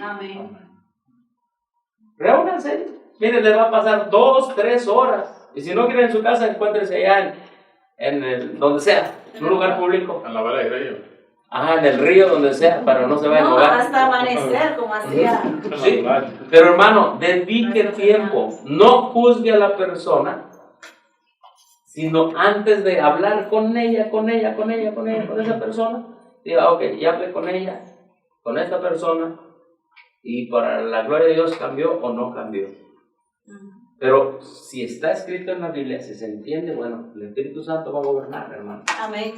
Amén. Reúnanse. Miren, les va a pasar 2, 3 horas. Y si no quieren en su casa, encuéntrense allá donde sea, en un lugar público. A la vara del río. Ajá, en el río, donde sea, para no se vayan a No, mover. hasta amanecer, como hacía. Sí, pero hermano, dedique tiempo. No juzgue a la persona, sino antes de hablar con esa persona, diga, ok, ya hablé con ella, con esta persona, y para la gloria de Dios cambió o no cambió. Pero si está escrito en la Biblia, si se entiende, bueno, el Espíritu Santo va a gobernar, hermano. Amén.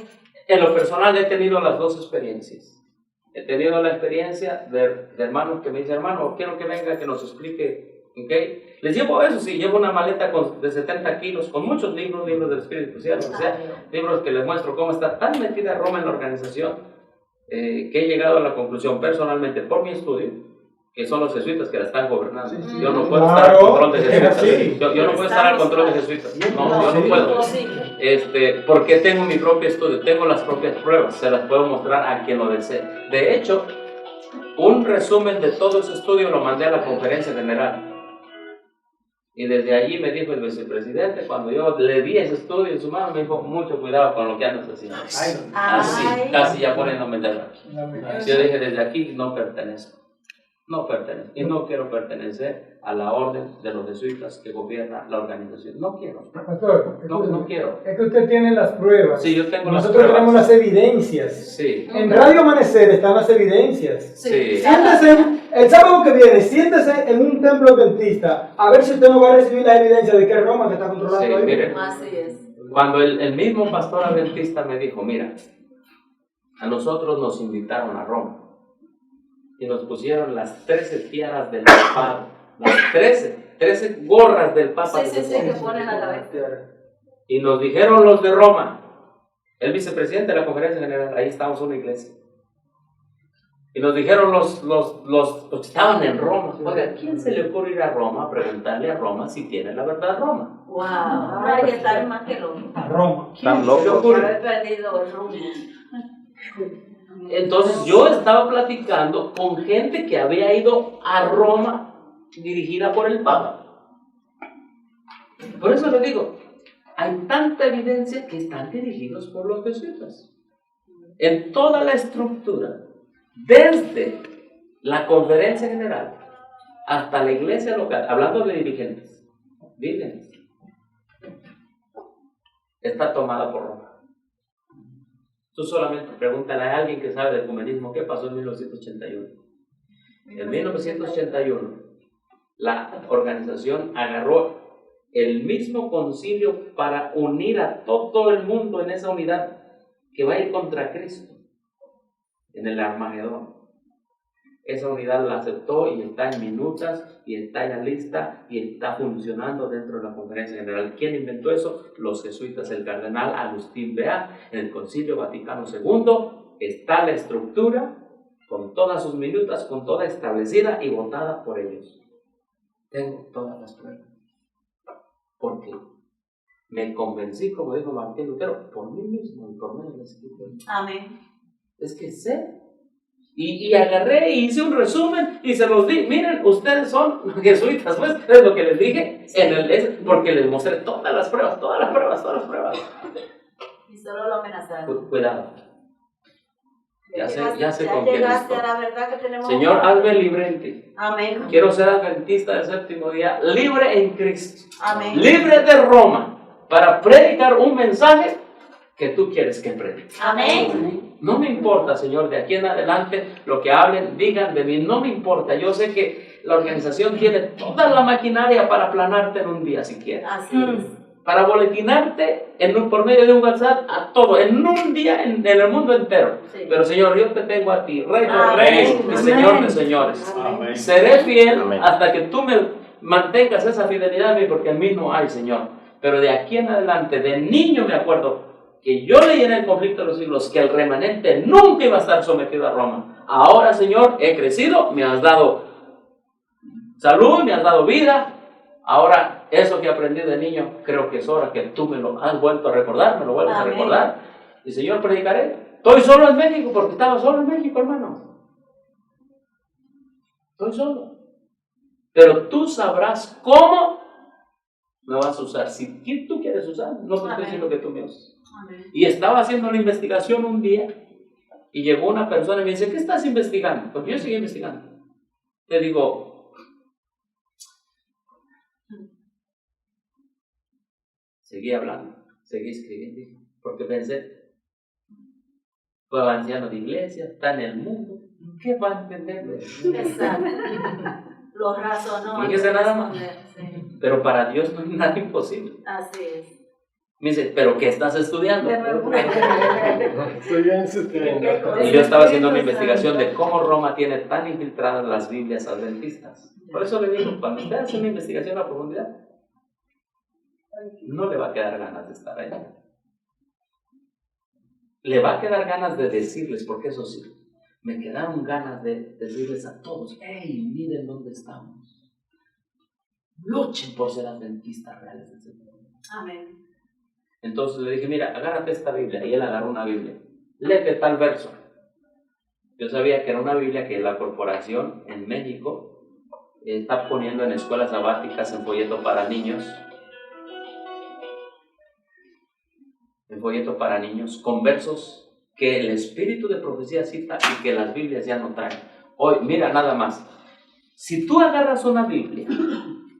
En lo personal he tenido las dos experiencias. He tenido la experiencia de hermanos que me dicen, hermano, quiero que venga, que nos explique, ¿ok? Les llevo eso, sí, llevo una maleta de 70 kilos, con muchos libros del Espíritu Santo, o sea, libros que les muestro cómo está tan metida Roma en la organización, que he llegado a la conclusión personalmente por mi estudio, que son los jesuitas que la están gobernando. Yo no puedo estar al control de jesuitas. Yo no puedo estar al control de jesuitas. No, yo no puedo. Porque tengo mi propio estudio, tengo las propias pruebas, se las puedo mostrar a quien lo desee. De hecho, un resumen de todo ese estudio lo mandé a la conferencia general. Y desde allí me dijo el vicepresidente, cuando yo le di ese estudio en su mano, me dijo, mucho cuidado con lo que andas haciendo. Así, casi ya poniéndome de verdad. Yo dije, desde aquí no pertenezco. No pertenezco. Y no quiero pertenecer a la orden de los jesuitas que gobierna la organización. No quiero. Pastor, No quiero. Es que usted tiene las pruebas. Sí, yo tengo las Nosotros pruebas. tenemos las evidencias. Sí. En Radio Amanecer están las evidencias. Sí. Siéntese, el sábado que viene, siéntese en un templo adventista a ver si usted no va a recibir la evidencia de que es Roma que está controlando Sí, ahí. miren. Así es. Cuando el mismo pastor adventista me dijo, mira, a nosotros nos invitaron a Roma y nos pusieron las 13 tiaras del papado, las 13 gorras del papa. Sí, que ponen a la vez. Y nos dijeron los de Roma, el vicepresidente de la conferencia general, ahí estábamos en una iglesia, y nos dijeron los que estaban en Roma, oiga, ¿quién se le ocurre ir a Roma a preguntarle a Roma si tiene la verdad Roma? Wow, hay que estar más que loco. A Roma. ¿Quién se le ocurre? Haber perdido el rumbo. Entonces yo estaba platicando con gente que había ido a Roma dirigida por el Papa. Por eso les digo, hay tanta evidencia que están dirigidos por los jesuitas. En toda la estructura, desde la conferencia general hasta la iglesia local, hablando de dirigentes, está tomada por Roma. Tú solamente pregúntale a alguien que sabe del ecumenismo qué pasó en 1981. En 1981, la organización agarró el mismo concilio para unir a todo el mundo en esa unidad que va a ir contra Cristo en el Armagedón. Esa unidad la aceptó y está en minutas y está en la lista y está funcionando dentro de la conferencia general. ¿Quién inventó eso? Los jesuitas, el cardenal Agustín Beat. En el Concilio Vaticano II está la estructura con todas sus minutas, con toda establecida y votada por ellos. Tengo todas las pruebas. ¿Por qué? Me convencí, como dijo Martín Lutero, por mí mismo y por medio de la Escritura. Amén. Es que sé. Y agarré y hice un resumen y se los di. Miren, ustedes son jesuitas, pues, es lo que les dije, porque les mostré todas las pruebas. Y solo lo amenazaron. Cuidado. Ya sé con quién llegaste estoy. a la verdad que tenemos. Señor, hazme libre en ti. Amén. Quiero ser adventista del séptimo día, libre en Cristo. Amén. Libre de Roma, para predicar un mensaje que tú quieres que predique. Amén. No me importa, Señor, de aquí en adelante lo que hablen, digan de mí, no me importa. Yo sé que la organización tiene toda la maquinaria para aplanarte en un día si quieres. Así es. Para boletinarte por medio de un WhatsApp a todo, en un día en el mundo entero. Sí. Pero Señor, yo te tengo a ti, Rey de Reyes y Señor de Señores. Amén. Seré fiel Amén. hasta que tú me mantengas esa fidelidad a mí, porque en mí no hay, Señor. Pero de aquí en adelante, de niño me acuerdo que yo leí en el conflicto de los siglos que el remanente nunca iba a estar sometido a Roma. Ahora, Señor, he crecido, me has dado salud, me has dado vida. Ahora, eso que aprendí de niño, creo que es hora que tú me lo has vuelto a recordar, me lo vuelves Amén. a recordar. Y Señor, predicaré. Estoy solo en México porque estaba solo en México, hermano. Estoy solo. Pero tú sabrás cómo me vas a usar. Si tú quieres usar, no te estoy diciendo que tú me uses. Amén. Y estaba haciendo una investigación un día y llegó una persona y me dice, ¿qué estás investigando? Porque yo seguí investigando. Le digo, seguí hablando, seguí escribiendo, porque pensé, fue anciano de iglesia, está en el mundo, ¿qué va a entender de eso? Exacto. Lo razonó. Fíjese nada más. Sí. Pero para Dios no hay nada imposible. Así es. Me dice, ¿pero qué estás estudiando? Estoy bien sustentado. Y yo estaba haciendo una investigación de cómo Roma tiene tan infiltradas las Biblias adventistas. Por eso le digo, cuando usted hace una investigación a profundidad, no le va a quedar ganas de estar ahí. Le va a quedar ganas de decirles, porque eso sí, me quedaron ganas de decirles a todos, hey, miren dónde estamos. Luchen por ser adventistas reales del Señor. Amén. Entonces le dije, mira, agárrate esta Biblia. Y él agarró una Biblia. Léete tal verso. Yo sabía que era una Biblia que la corporación en México está poniendo en escuelas sabáticas, en folleto para niños. En folleto para niños, con versos que el espíritu de profecía cita y que las Biblias ya no traen. Hoy, mira nada más. Si tú agarras una Biblia,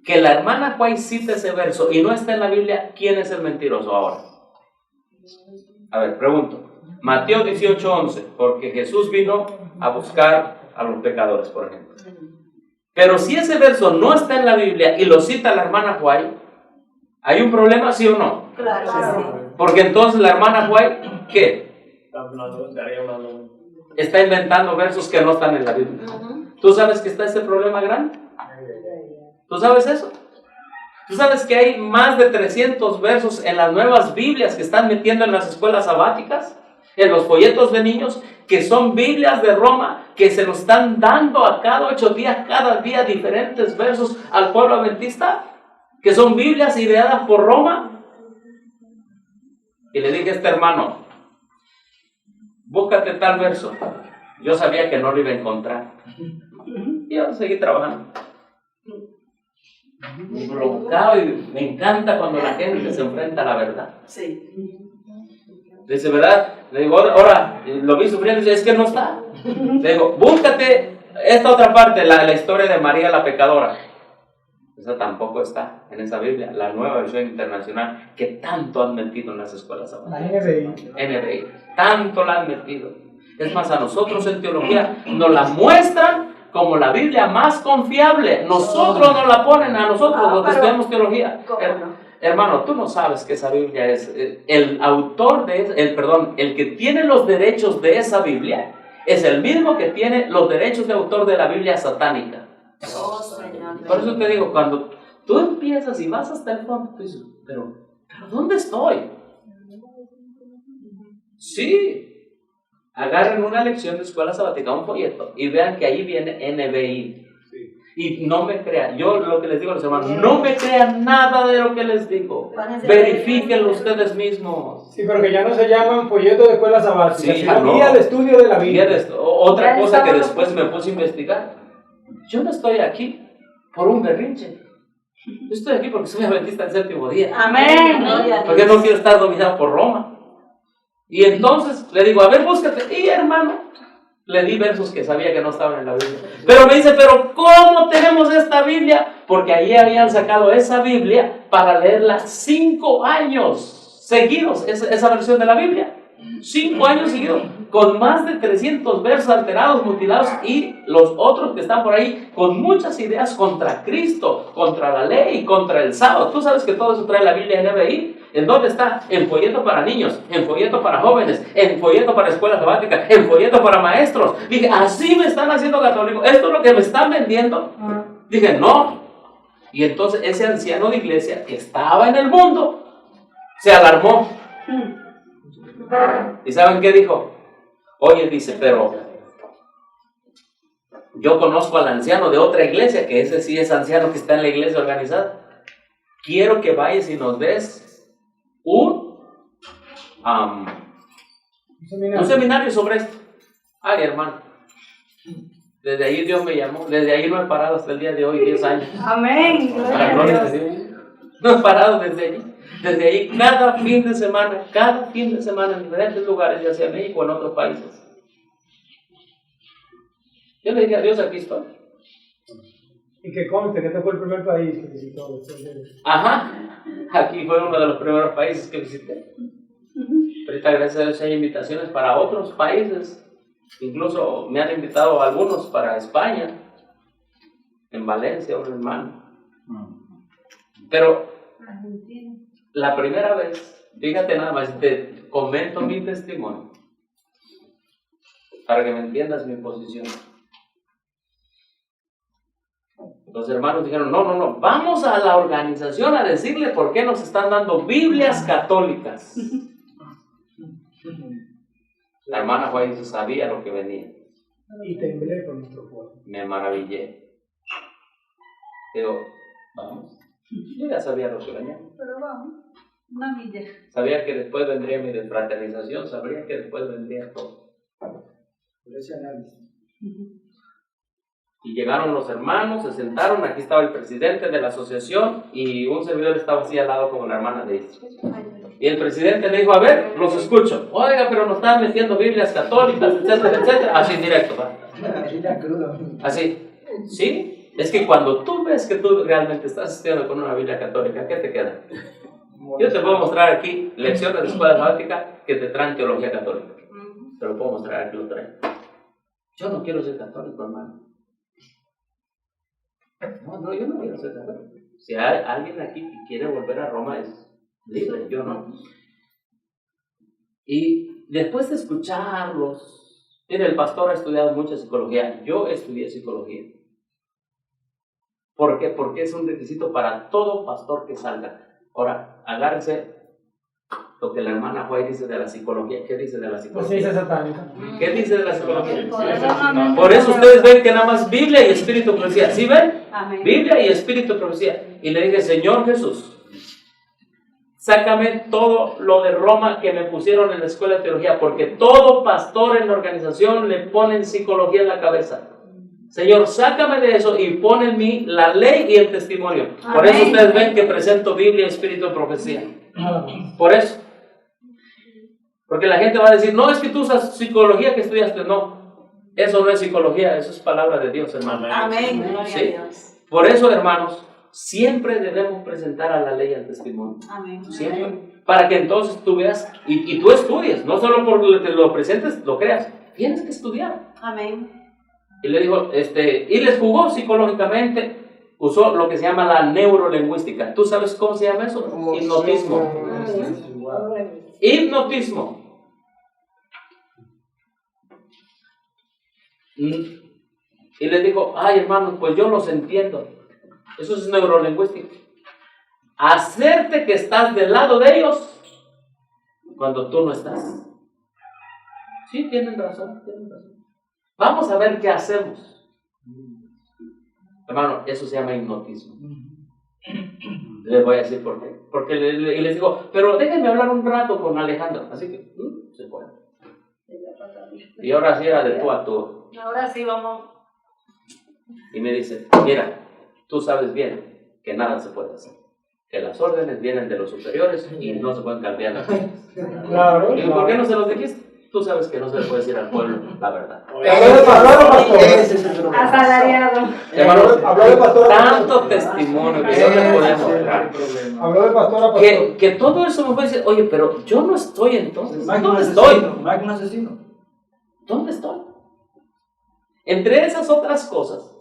que la hermana Juárez cita ese verso y no está en la Biblia, ¿quién es el mentiroso ahora? A ver, pregunto. Mateo 18:11, porque Jesús vino a buscar a los pecadores, por ejemplo. Pero si ese verso no está en la Biblia y lo cita la hermana Juárez, ¿hay un problema, sí o no? Claro, sí. Porque entonces la hermana Juárez, ¿qué? Está inventando versos que no están en la Biblia. ¿Tú sabes que está ese problema grande? ¿Tú sabes eso? ¿Tú sabes que hay más de 300 versos en las nuevas Biblias que están metiendo en las escuelas sabáticas? En los folletos de niños, que son Biblias de Roma, que se nos están dando a cada 8 días, cada día diferentes versos al pueblo adventista, que son Biblias ideadas por Roma. Y le dije a este hermano, búscate tal verso. Yo sabía que no lo iba a encontrar. Y yo seguí trabajando. Me provocaba y me encanta cuando la gente se enfrenta a la verdad. Sí. Dice, ¿verdad? Le digo, ahora lo vi sufriendo y dice, es que no está. Le digo, búscate esta otra parte, la historia de María la pecadora. Esa tampoco está en esa Biblia, la nueva versión internacional, que tanto han metido en las escuelas La sabáticas. NBI. Tanto la han metido. Es más, a nosotros en teología nos la muestran como la Biblia más confiable. Nosotros nos la ponen a nosotros los que estudiamos teología. Hermano, tú no sabes que esa Biblia es el autor de el que tiene los derechos de esa Biblia es el mismo que tiene los derechos de autor de la Biblia satánica. Oh, Señor. Por eso te digo, cuando tú empiezas y vas hasta el fondo, tú dices, pero ¿dónde estoy? Sí. Agarren una lección de escuela sabática, un folleto, y vean que ahí viene NBI. Y no me crean, yo lo que les digo a los hermanos, no me crean nada de lo que les digo. Verifíquenlo ustedes mismos. Sí, porque ya no se llaman folletos de escuela sabática, Sí, sino no. guía de estudio de la Biblia. Otra cosa que después me puse a investigar. Yo no estoy aquí por un berrinche. Yo estoy aquí porque soy adventista del séptimo día. Amén. Porque no quiero estar dominado por Roma. Y entonces le digo, a ver, búscate. Y hermano, le di versos que sabía que no estaban en la Biblia. Pero me dice, pero ¿cómo tenemos esta Biblia? Porque ahí habían sacado esa Biblia para leerla 5 años seguidos, esa versión de la Biblia. 5 años seguidos, con más de 300 versos alterados, mutilados, y los otros que están por ahí con muchas ideas contra Cristo, contra la ley, contra el sábado. Tú sabes que todo eso trae la Biblia NBI. ¿En dónde está? En folleto para niños, en folleto para jóvenes, en folleto para escuela sabática, en folleto para maestros. Dije, así me están haciendo católico. ¿Esto es lo que me están vendiendo? Dije, no. Y entonces ese anciano de iglesia que estaba en el mundo se alarmó. ¿Y saben qué dijo? Oye, dice, pero yo conozco al anciano de otra iglesia, que ese sí es anciano que está en la iglesia organizada. Quiero que vayas y nos des un seminario sobre esto. Ay, hermano, Desde ahí Dios me llamó. Desde ahí no he parado hasta el día de hoy, 10 años. Amén. Para la Gloria a gloria Dios. de Dios. No he parado desde ahí. Desde ahí, cada fin de semana en diferentes lugares, ya sea en México o en otros países. Yo le dije a Dios, aquí estoy. Y que conste que este fue el primer país que visitó. Ajá, aquí fue uno de los primeros países que visité. Ahorita, gracias a Dios, hay invitaciones para otros países. Incluso me han invitado algunos para España, en Valencia, un hermano. Pero la primera vez, fíjate nada más, te comento mi testimonio para que me entiendas mi posición. Los hermanos dijeron, no, vamos a la organización a decirle por qué nos están dando Biblias católicas. La hermana Juárez sabía lo que venía. Y temblé por nuestro pueblo. Me maravillé. Digo, vamos. Yo ya sabía lo que venía. Pero vamos, una milla. Sabía que después vendría mi desfraternización, sabía que después vendría todo. Por ese análisis. Y llegaron los hermanos, se sentaron, aquí estaba el presidente de la asociación y un servidor estaba así al lado como la hermana de ellos. Y el presidente le dijo, a ver, los escucho. Oiga, pero nos están metiendo Biblias católicas, etcétera, etcétera. Así directo, ¿va? Así. ¿Sí? Es que cuando tú ves que tú realmente estás estudiando con una Biblia católica, ¿qué te queda? Yo te puedo mostrar aquí lecciones de escuela sabática que te traen teología católica. Te lo puedo mostrar aquí, lo traigo. Yo no quiero ser católico, hermano. No, yo no quiero ser católico. Si hay alguien aquí que quiere volver a Roma, es libre, yo no. Y después de escucharlos, mire, el pastor ha estudiado mucha psicología. Yo estudié psicología. ¿Por qué? Porque es un requisito para todo pastor que salga. Ahora, agárrense lo que la hermana Juárez dice de la psicología. ¿Qué dice de la La psicología? ciencia satánica. ¿Qué dice de la psicología? Por eso ustedes ven que nada más Biblia y Espíritu Profecía. ¿Sí ven? Amén. Biblia y Espíritu Profecía. Y le dije, Señor Jesús, sácame todo lo de Roma que me pusieron en la escuela de teología, porque todo pastor en la organización le ponen psicología en la cabeza. Señor, sácame de eso y pon en mí la ley y el testimonio. Por eso Amén. ustedes ven que presento Biblia y Espíritu Profecía. Nada más. Por eso. Porque la gente va a decir, no, es que tú usas psicología que estudiaste. No, eso no es psicología, eso es palabra de Dios, hermano. Amén. Gloria ¿Sí? a Dios. Por eso, hermanos, siempre debemos presentar a la ley al testimonio. Amén. Siempre. Para que entonces tú veas y tú estudies, no solo por que lo presentes, lo creas. Tienes que estudiar. Amén. Y le dijo, y les jugó psicológicamente, usó lo que se llama la neurolingüística. ¿Tú sabes cómo se llama eso? Hipnotismo. Hipnotismo. Y les dijo, ay hermanos, pues yo los entiendo. Eso es neurolingüística. Hacerte que estás del lado de ellos cuando tú no estás. Sí, tienen razón, tienen razón. Vamos a ver qué hacemos. Hermano, eso se llama hipnotismo. Les voy a decir por qué. Porque y les digo, pero déjenme hablar un rato con Alejandro. Así que, se fue. Y ahora sí era de tú a tú. Ahora sí vamos. Y me dice, mira, tú sabes bien que nada se puede hacer. Que las órdenes vienen de los superiores y no se pueden cambiar las cosas. Claro. Y digo, ¿por qué no se los dijiste? Tú sabes que no se le puede decir al pueblo la verdad. Asalariado. Hermano, Habló de pastor. tanto testimonio que no le podemos dar. Habló de pastor a pastor. Que todo eso me puede decir, oye, pero yo no estoy entonces. Más que un ¿Dónde asesino, estoy? más que un asesino. ¿Dónde estoy? Entre esas otras cosas,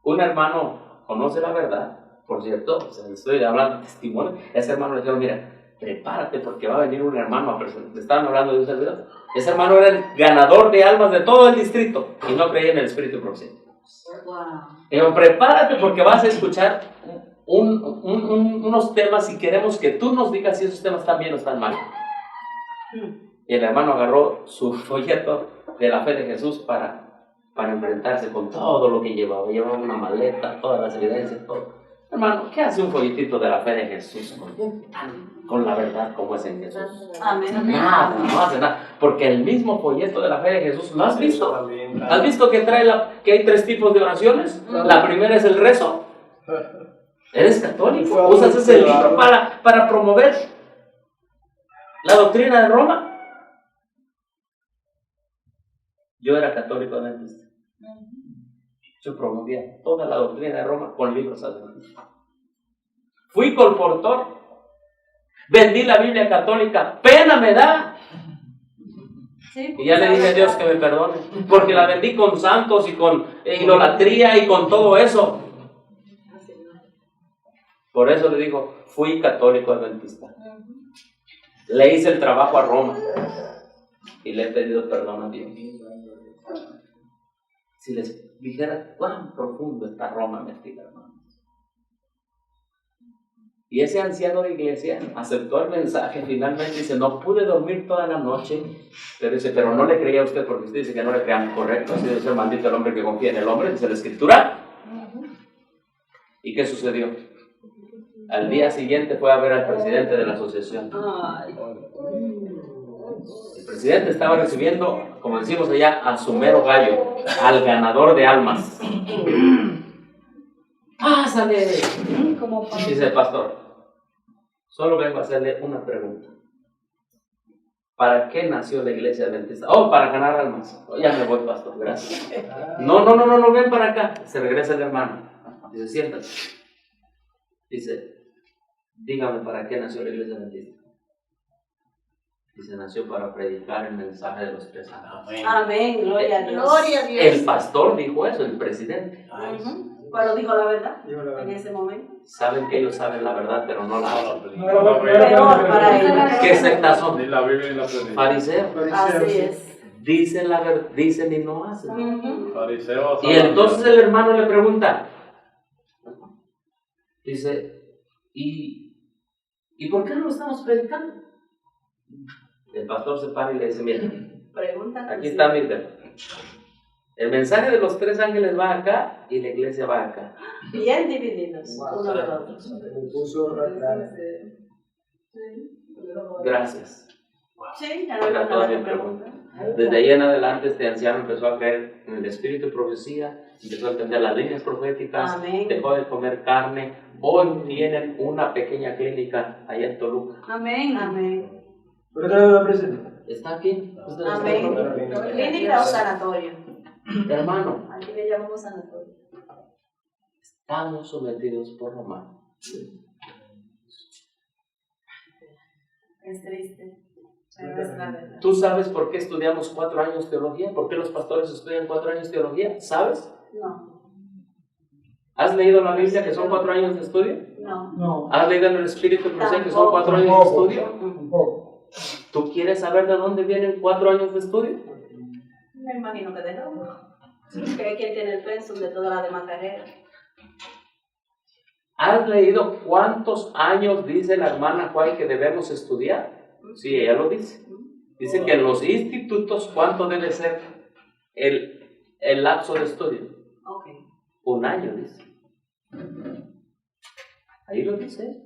un hermano conoce la verdad, por cierto, o sea, estoy hablando de testimonio, ese hermano le dijo, mira, prepárate porque va a venir un hermano a presentar. Le estaban hablando de un servidor. Ese hermano era el ganador de almas de todo el distrito y no creía en el Espíritu Profético. Wow. Digo, prepárate porque vas a escuchar unos temas y queremos que tú nos digas si esos temas están bien o están mal. Y el hermano agarró su folleto de la fe de Jesús para enfrentarse con todo lo que llevaba. Llevaba una maleta, todas las evidencias, todo. Hermano, ¿qué hace un folletito de la fe de Jesús con la verdad como es en Jesús? Amén. Nada, no hace nada. Porque el mismo folleto de la fe de Jesús, ¿lo has visto? ¿Has visto que que hay 3 tipos de oraciones? La primera es el rezo. Eres católico, usas ese libro para promover la doctrina de Roma. Yo era católico adventista. Yo promovía toda la doctrina de Roma con libros adventistas. Fui colportor. Vendí la Biblia católica. Pena me da. Sí, Y ya le dije a Dios que me perdone. Porque la vendí con santos y con idolatría y con todo eso. Por eso le digo, fui católico adventista. Le hice el trabajo a Roma. Y le he pedido perdón a Dios. Si les dijera cuán profundo está Roma metida, hermanos. Y ese anciano de iglesia aceptó el mensaje finalmente. Dice, no pude dormir toda la noche. Pero dice, pero no le creía a usted porque usted dice que no le crean. Correcto, así debe ser maldito el hombre que confía en el hombre, dice la Escritura. ¿Y qué sucedió? Al día siguiente fue a ver al presidente de la asociación. El presidente estaba recibiendo, como decimos allá, a su mero gallo, al ganador de almas. ¡Pásale! Dice el pastor, solo vengo a hacerle una pregunta. ¿Para qué nació la iglesia adventista? Oh, para ganar almas. Oh, ya me voy, pastor, gracias. No, ven para acá. Se regresa el hermano. Dice, siéntate. Dice, dígame, ¿para qué nació la iglesia adventista? Dice, nació para predicar el mensaje de los 3 ángeles. Amén, gloria a Dios. Gloria a Dios. El pastor dijo eso, el presidente. Pero dijo la verdad en ese momento. Saben que ellos saben la verdad, pero no la hablan. Peor para ellos. ¿Qué sectas son? Ni la Biblia ni la predica. Fariseos. Así es. Dicen la verdad, dicen y no hacen. Fariseos. Y entonces el hermano le pregunta, dice, ¿y por qué no lo estamos predicando? El pastor se para y le dice, mira, Pregunta. aquí está Mildred. El mensaje de los 3 ángeles va acá y la iglesia va acá. Bien divididos, uno del otro. Gracias. Sí, ya no Era hay toda nada mi que pregunta. preguntar. Desde ahí en adelante este anciano empezó a creer en el espíritu de profecía, empezó a entender las líneas proféticas, Amén. dejó de comer carne. Hoy tienen una pequeña clínica allá en Toluca. Amén. Amén. ¿Pero qué la presenta? ¿Está aquí? ¿Ustedes Amén. están? Clínica o sanatorio. Hermano, Aquí le llamamos sanatorio. estamos sometidos por Roma. Es triste, pero es la verdad. ¿Tú sabes por qué estudiamos 4 años teología? ¿Por qué los pastores estudian 4 años teología? ¿Sabes? No, ¿Has leído la Biblia que son 4 años de estudio? no. No. ¿Has leído en el Espíritu de Profecía que son 4 años de estudio? Un poco. ¿Tú quieres saber de dónde vienen 4 años de estudio? Me imagino que de nuevo. Que hay quien tiene el pensum de todas las demás carreras. ¿Has leído cuántos años dice la hermana Juárez que debemos estudiar? Sí, ella lo dice. Dice que en los institutos, ¿cuánto debe ser el lapso de estudio? Ok. 1 año, dice. Ahí lo dice.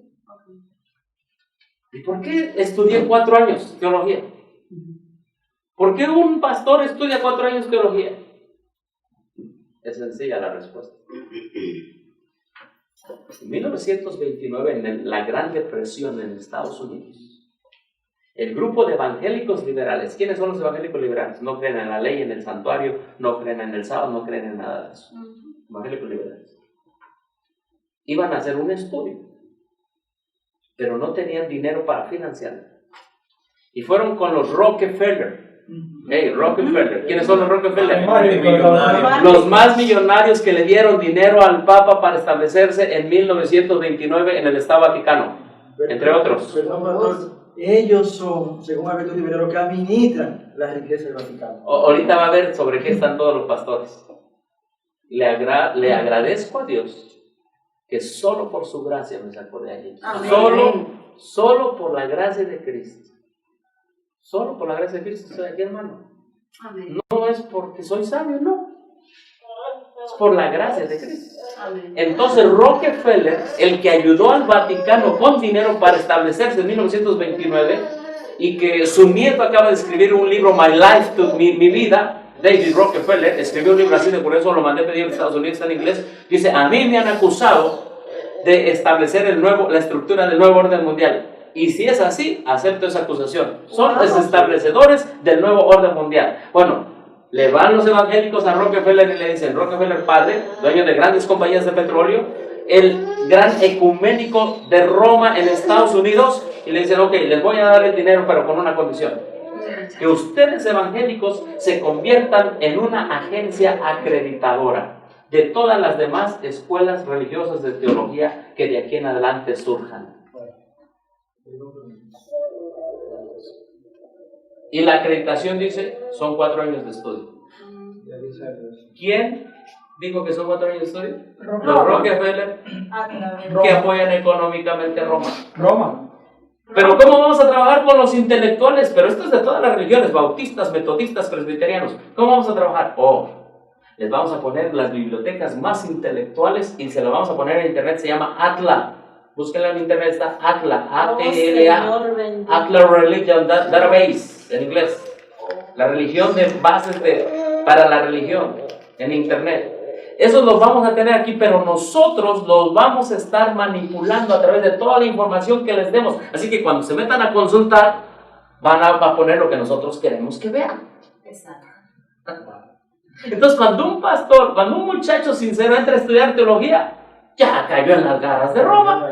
¿Y por qué estudié 4 años teología? ¿Por qué un pastor estudia 4 años teología? Es sencilla la respuesta. En 1929, en la Gran Depresión en Estados Unidos, el grupo de evangélicos liberales, ¿quiénes son los evangélicos liberales? No creen en la ley, en el santuario, no creen en el sábado, no creen en nada de eso. Evangélicos liberales. Iban a hacer un estudio, pero no tenían dinero para financiarlo. Y fueron con los Rockefeller. Hey, Rockefeller. ¿Quiénes son los Rockefeller? Los más millonarios que le dieron dinero al Papa para establecerse en 1929 en el Estado Vaticano, entre otros. Perdón, pastor. Ellos son, según Alberto Rivera, los que administran la riqueza del Vaticano. Ahorita va a ver sobre qué están todos los pastores. Le agradezco a Dios que solo por su gracia me sacó de allí. Amén. Solo por la gracia de Cristo. Solo por la gracia de Cristo estoy aquí, hermano. Amén. No es porque soy sabio, no. Es por la gracia de Cristo. Amén. Entonces Rockefeller, el que ayudó al Vaticano con dinero para establecerse en 1929, y que su nieto acaba de escribir un libro, My Life, mi vida, David Rockefeller, escribió un libro así, de por eso lo mandé a pedir en Estados Unidos, está en inglés, dice, a mí me han acusado de establecer la estructura del nuevo orden mundial. Y si es así, acepto esa acusación. Son los establecedores del nuevo orden mundial. Bueno, le van los evangélicos a Rockefeller y le dicen, Rockefeller padre, dueño de grandes compañías de petróleo, el gran ecuménico de Roma en Estados Unidos, y le dicen, ok, les voy a dar el dinero, pero con una condición: que ustedes evangélicos se conviertan en una agencia acreditadora de todas las demás escuelas religiosas de teología que de aquí en adelante surjan. Y la acreditación dice, son 4 años de estudio. ¿Quién dijo que son 4 años de estudio? Los Rockefeller, que apoyan económicamente a Roma. Roma. Pero ¿cómo vamos a trabajar con los intelectuales? Pero esto es de todas las religiones, bautistas, metodistas, presbiterianos. ¿Cómo vamos a trabajar? Les vamos a poner las bibliotecas más intelectuales y se lo vamos a poner en internet, se llama ATLA. Búsquenla en internet, está ATLA, A-T-L-A, ATLA Religion Database, en inglés. La religión de bases para la religión, en internet. Esos los vamos a tener aquí, pero nosotros los vamos a estar manipulando a través de toda la información que les demos. Así que cuando se metan a consultar, van a poner lo que nosotros queremos que vean. Exacto. Entonces, cuando un muchacho sincero entra a estudiar teología, ya cayó en las garras de Roma.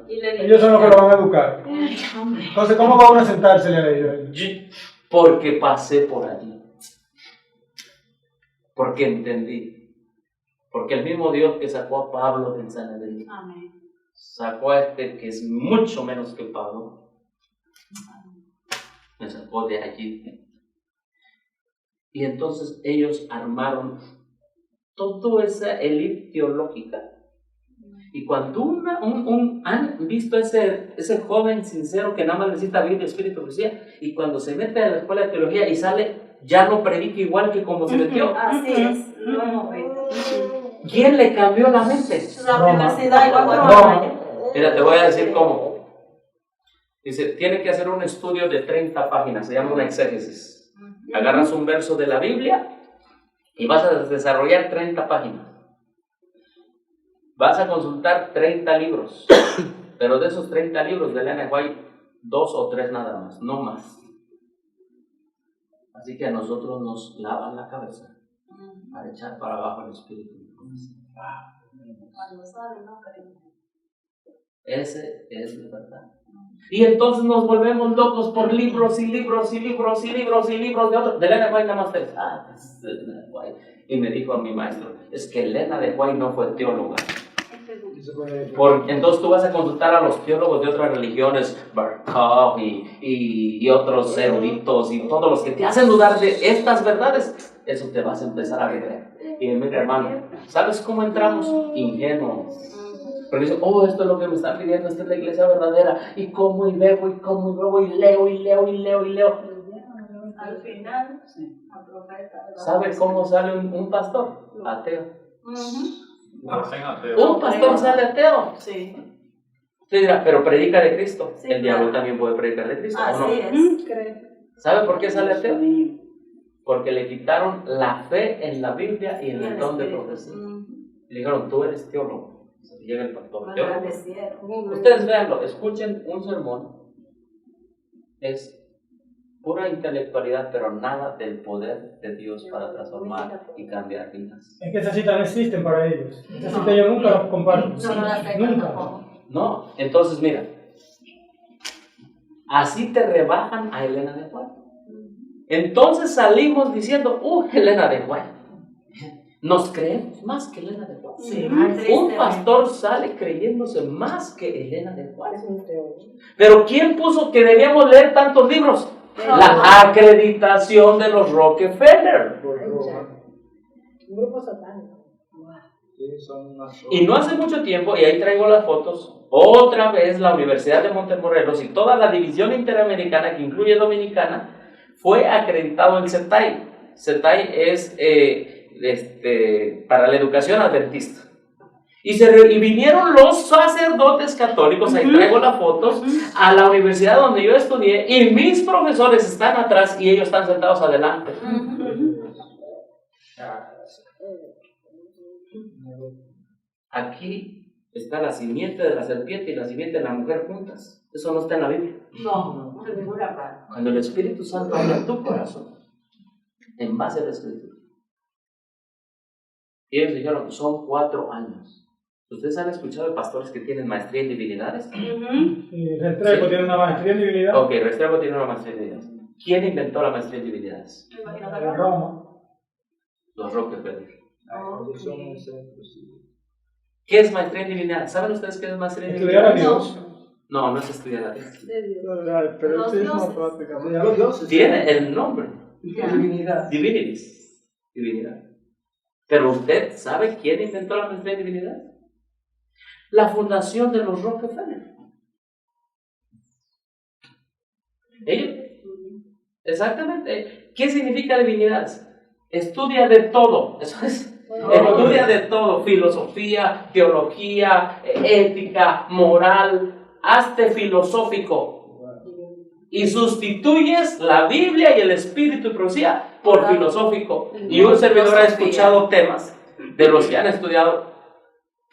Ellos son los que lo van a educar. Entonces, ¿cómo va uno a sentársele a ellos? Porque pasé por allí. Porque entendí. Porque el mismo Dios que sacó a Pablo del Sanedrín, sacó a este que es mucho menos que Pablo, me sacó de allí. Y entonces ellos armaron toda esa élite teológica. Y cuando han visto ese joven sincero que nada más necesita Biblia, Espíritu y Profecía, y cuando se mete a la escuela de teología y sale, ya no predica igual que como se metió. Así es, lo hemos visto. ¿Quién le cambió la mente? La universidad y los 4 años. Mira, te voy a decir cómo. Dice, tiene que hacer un estudio de 30 páginas, se llama una exégesis. Agarras un verso de la Biblia y vas a desarrollar 30 páginas. Vas a consultar 30 libros, pero de esos 30 libros de Elena White, 2 o 3 nada más, no más. Así que a nosotros nos lavan la cabeza para echar para abajo el espíritu. Cuando sale, no creemos. Ese es la verdad. Y entonces nos volvemos locos por libros y libros y libros y libros y libros de otros. De Elena White nada más 3. Es Elena de White. Y me dijo a mi maestro, es que Elena de White no fue teóloga. Entonces tú vas a consultar a los teólogos de otras religiones, Barkov y otros eruditos y todos los que te hacen dudar de estas verdades. Eso te vas a empezar a creer. Y mira, hermano, ¿sabes cómo entramos? Ingenuos. Pero dicen, esto es lo que me están pidiendo, esta es la iglesia verdadera. Y cómo, y veo, y cómo, y luego, y leo, y leo, y leo, y leo. Al final, la profeta. ¿Sabe cómo sale un pastor? Ateo. Ateo. Un pastor sale ateo. Sí. Usted dirá, pero predica de Cristo. Sí, el diablo claro. también puede predicar de Cristo, ¿o no? Así es. ¿Sabe por qué sale ateo? Porque le quitaron la fe en la Biblia y en el don de profecía. Le dijeron, tú eres teólogo. Llega el pastor. Ustedes véanlo, escuchen un sermón. Es pura intelectualidad, pero nada del poder de Dios para transformar y cambiar vidas. Es que esas citas no existen para ellos. Esas citas yo nunca las comparto. Nunca. No, entonces mira, así te rebajan a Elena de White. Entonces salimos diciendo, Elena de White. Nos creemos más que Elena de White. Sí, un pastor sale creyéndose más que Elena de White. Pero ¿quién puso que debíamos leer tantos libros? La acreditación de los Rockefeller. Un grupo satánico. Y no hace mucho tiempo, y ahí traigo las fotos, otra vez la Universidad de Montemorelos y toda la división interamericana que incluye Dominicana, fue acreditado el CETAI. CETAI es para la educación adventista. Y vinieron los sacerdotes católicos, ahí traigo las fotos, a la universidad donde yo estudié, y mis profesores están atrás y ellos están sentados adelante. Aquí está la simiente de la serpiente y la simiente de la mujer juntas. Eso no está en la Biblia. No, de ninguna parte. Cuando el Espíritu Santo habla en tu corazón, en base a la Escritura, y ellos dijeron, son 4 años. ¿Ustedes han escuchado de pastores que tienen maestría en divinidades? Sí, Restrepo tiene una maestría en divinidad. Ok, Restrepo tiene una maestría en divinidades. ¿Quién inventó la maestría en divinidades? Me imagino que En no. Roma. Los Rockefeller. Oh, ¿Qué es maestría en divinidades? ¿Saben ustedes qué es maestría en Estudiar a divinidades? Dios. No, no es estudiar a Dios. de Dios. Pero Los sí es una dioses. práctica. Estudiar a los dioses. Tiene el nombre. Ya. Divinidad. Divinities. Divinidad. Pero usted sabe quién inventó la maestría en divinidad? La fundación de los Rockefeller. Ellos. Exactamente. ¿Qué significa divinidades? Estudia de todo. Eso es. Estudia de todo. Filosofía, teología, ética, moral. Hazte filosófico. Y sustituyes la Biblia y el Espíritu y profecía por filosófico. Y un servidor ha escuchado temas de los que han estudiado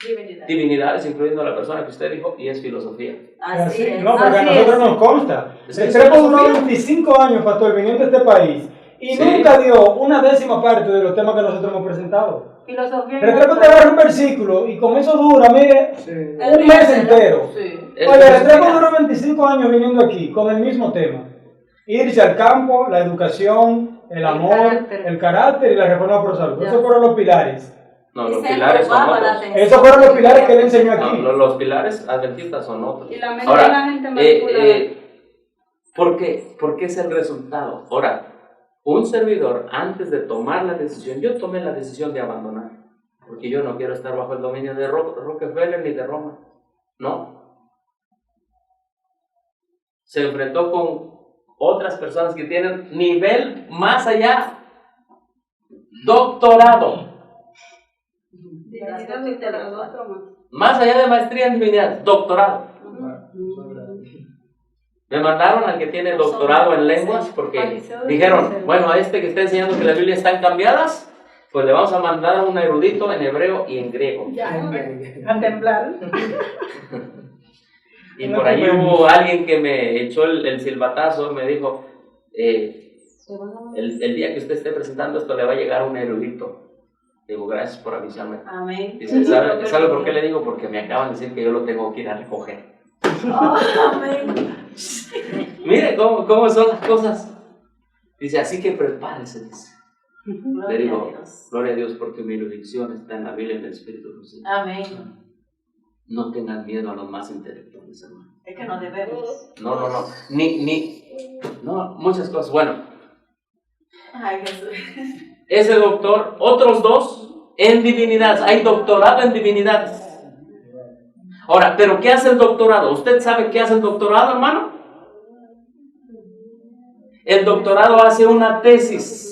Divinidad. divinidades, incluyendo la persona que usted dijo, y es filosofía. Así es. No, porque a Así nosotros es. nos consta. Es que Restrepo es duró filosofía. 25 años, pastor, viniendo a este país. Y Sí. nunca dio una décima parte de los temas que nosotros hemos presentado. Filosofía. Restrepo te agarra un versículo y con eso dura, mire, un mes entero. Sí. Es Oye, Restrepo filosofía. duró 25 años viniendo aquí con el mismo tema. Irse al campo, la educación, el amor, el carácter y la reforma por salud. Ya. Esos fueron los pilares. No, Y los se pilares son robaba la otros. atención. Esos fueron los pilares que él enseñó No, aquí. los pilares adventistas son otros. Y la mente de la Ahora, gente manipulada. ¿por qué? Porque es el resultado. Ahora, un servidor, antes de tomar la decisión, yo tomé la decisión de abandonar. Porque yo no quiero estar bajo el dominio de Rockefeller ni de Roma. No. Se enfrentó con otras personas que tienen nivel más allá, doctorado. Divinidad y teología, otro más. Más allá de maestría en divinidad, doctorado. Me mandaron al que tiene doctorado en lenguas porque dijeron, bueno, a este que está enseñando que las Biblias están cambiadas, pues le vamos a mandar a un erudito en hebreo y en griego. A temblar. Y por ahí hubo alguien que me echó el silbatazo, me dijo, el día que usted esté presentando esto le va a llegar un erudito. Digo, gracias por avisarme. Amén. Dice, ¿sabe por qué le digo? Porque me acaban de decir que yo lo tengo que ir a recoger. Oh, amén. Mire cómo son las cosas. Dice, así que prepárese, dice. Le Gloria a digo, Dios. gloria a Dios porque mi erudición está en la Biblia y en el Espíritu Santo. Amén. No tengan miedo a los más intelectuales, hermano. Es que no debemos. No. No, muchas cosas. Bueno, Ay, Jesús. ese doctor, otros 2 en divinidades. Hay doctorado en divinidades. Ahora, ¿pero qué hace el doctorado? ¿Usted sabe qué hace el doctorado, hermano? El doctorado hace una tesis.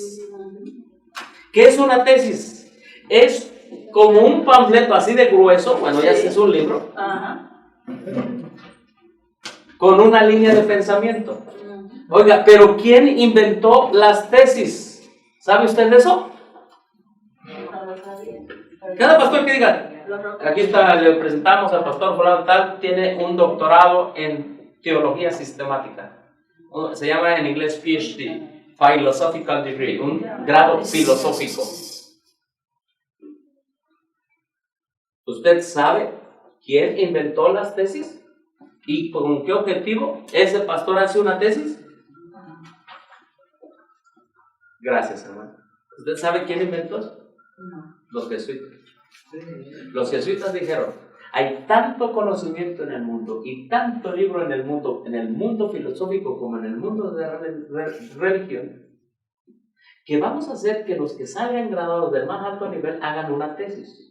¿Qué es una tesis? Es como un panfleto así de grueso, bueno, ya es un libro, Ajá. con una línea de pensamiento. Oiga, pero ¿quién inventó las tesis? ¿Sabe usted de eso? No lo sabía. Cada pastor que diga, aquí está, le presentamos al pastor fulano tal, tiene un doctorado en teología sistemática. Se llama en inglés PhD, Philosophical Degree, un grado filosófico. ¿Usted sabe quién inventó las tesis? ¿Y con qué objetivo ese pastor hace una tesis? Gracias, hermano. ¿Usted sabe quién inventó eso? Los jesuitas. Los jesuitas dijeron, hay tanto conocimiento en el mundo y tanto libro en el mundo filosófico como en el mundo de la religión, que vamos a hacer que los que salgan graduados del más alto nivel hagan una tesis.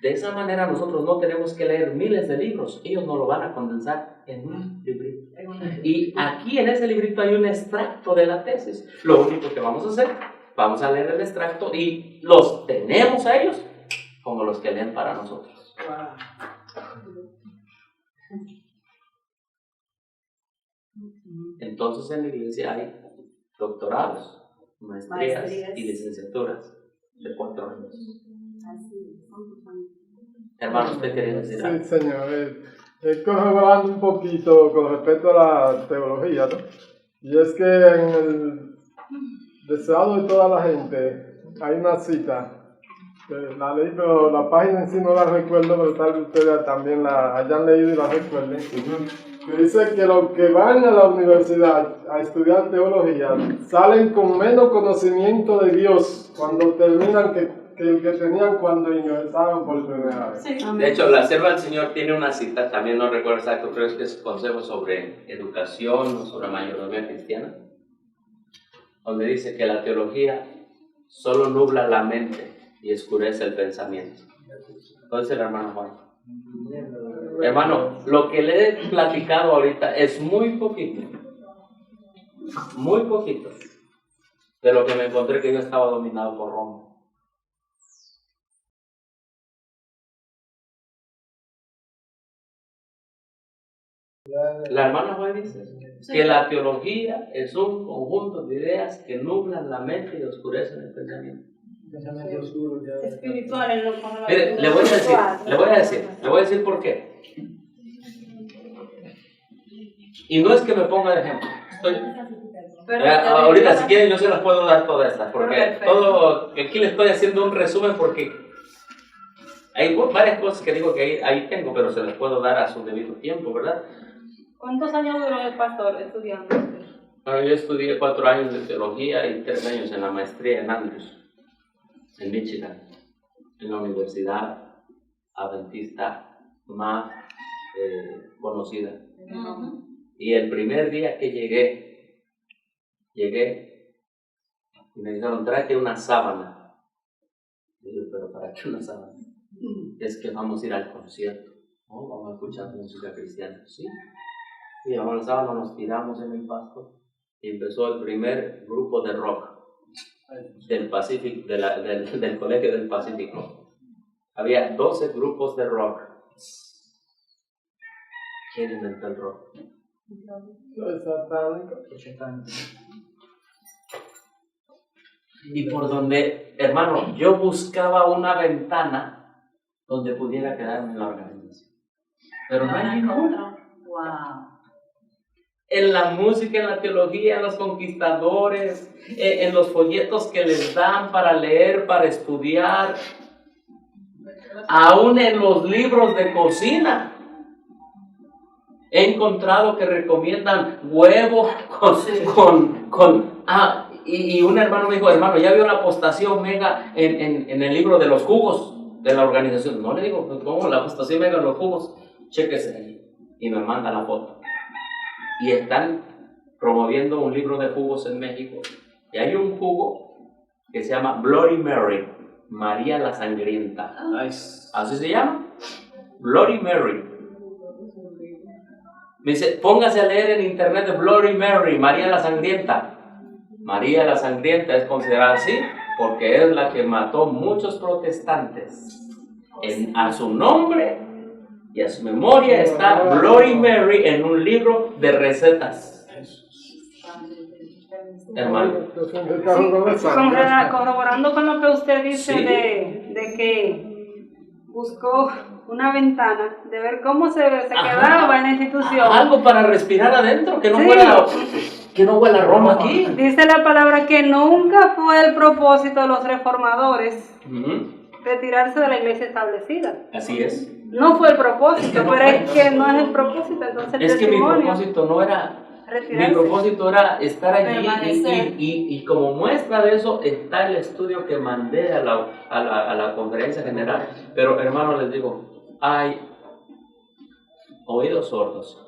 De esa manera nosotros no tenemos que leer miles de libros, ellos nos lo van a condensar en un librito. Y aquí en ese librito hay un extracto de la tesis. Lo único que vamos a hacer, vamos a leer el extracto y los tenemos a ellos como los que leen para nosotros. Entonces en la iglesia hay doctorados, maestrías y licenciaturas de 4 años. Hermano, ¿usted quería decir algo? Sí, señor. Corroborando un poquito con respecto a la teología, ¿no? Y es que en el deseado de toda la gente hay una cita, que la leí, pero la página en sí no la recuerdo, pero tal vez ustedes también la hayan leído y la recuerden, que dice que los que van a la universidad a estudiar teología salen con menos conocimiento de Dios cuando terminan que el que tenían cuando ingresaron por primera vez. Sí. De hecho, la Sierva del Señor tiene una cita, también no recuerdo exacto, creo que es consejo sobre educación o sobre mayordomía cristiana, donde dice que la teología solo nubla la mente y oscurece el pensamiento. Entonces el hermano Juan. Hermano, lo que le he platicado ahorita es muy poquito de lo que me encontré que yo estaba dominado por Roma. La hermana Juan dice que la teología es un conjunto de ideas que nublan la mente y oscurecen el pensamiento. Espirituales, no con la Mire, le voy a decir por qué. Y no es que me ponga de ejemplo. Ahorita si quieren yo se las puedo dar todas estas, porque aquí le estoy haciendo un resumen porque hay varias cosas que digo que ahí tengo, pero se las puedo dar a su debido tiempo, ¿verdad? ¿Cuántos años duró el pastor estudiando? Bueno, yo estudié 4 años de teología y 3 años en la maestría en Andrews, en Michigan, en la universidad adventista más conocida. Y el primer día que llegué y me dijeron, tráete una sábana. Y yo, ¿pero para qué una sábana? Es que vamos a ir al concierto. ¿No? Vamos a escuchar música cristiana. Sí. Y llevamos la sábana, nos tiramos en el pasto y empezó el primer grupo de rock del Pacífico, del Colegio del Pacífico. Había 12 grupos de rock. ¿Quién inventó el rock? Los satánicos. Y por donde, hermano, yo buscaba una ventana donde pudiera quedarme en la organización. Pero no hay ninguna. Wow. En la música, en la teología, en los conquistadores, en los folletos que les dan para leer, para estudiar, aún en los libros de cocina. He encontrado que recomiendan huevo y un hermano me dijo, hermano, ¿ya vio la apostasía omega en el libro de los jugos de la organización? No, le digo, ¿cómo la apostasía omega en los jugos? Chéquese ahí. Y me manda la foto. Y están promoviendo un libro de jugos en México. Y hay un jugo que se llama Bloody Mary, María la Sangrienta. Nice. ¿Así se llama? Bloody Mary. Me dice, póngase a leer en internet de Bloody Mary, María la Sangrienta. María la Sangrienta es considerada así porque es la que mató muchos protestantes. A su nombre y a su memoria está Bloody Mary en un libro de recetas. Hermano. Corroborando con lo que usted dice, Sí. de que buscó una ventana, de ver cómo se quedaba en la institución. Algo para respirar adentro, que no Sí. huela a Roma aquí. Dice la palabra que nunca fue el propósito de los reformadores retirarse de la iglesia establecida. Así es. No fue el propósito, Es que no pero fue. es que no es el propósito, entonces el Es que mi testimonio. propósito no era. Mi Retirarse. propósito era estar allí Permanecer. y como muestra de eso está el estudio que mandé a la conferencia general. Pero hermanos, les digo, hay oídos sordos,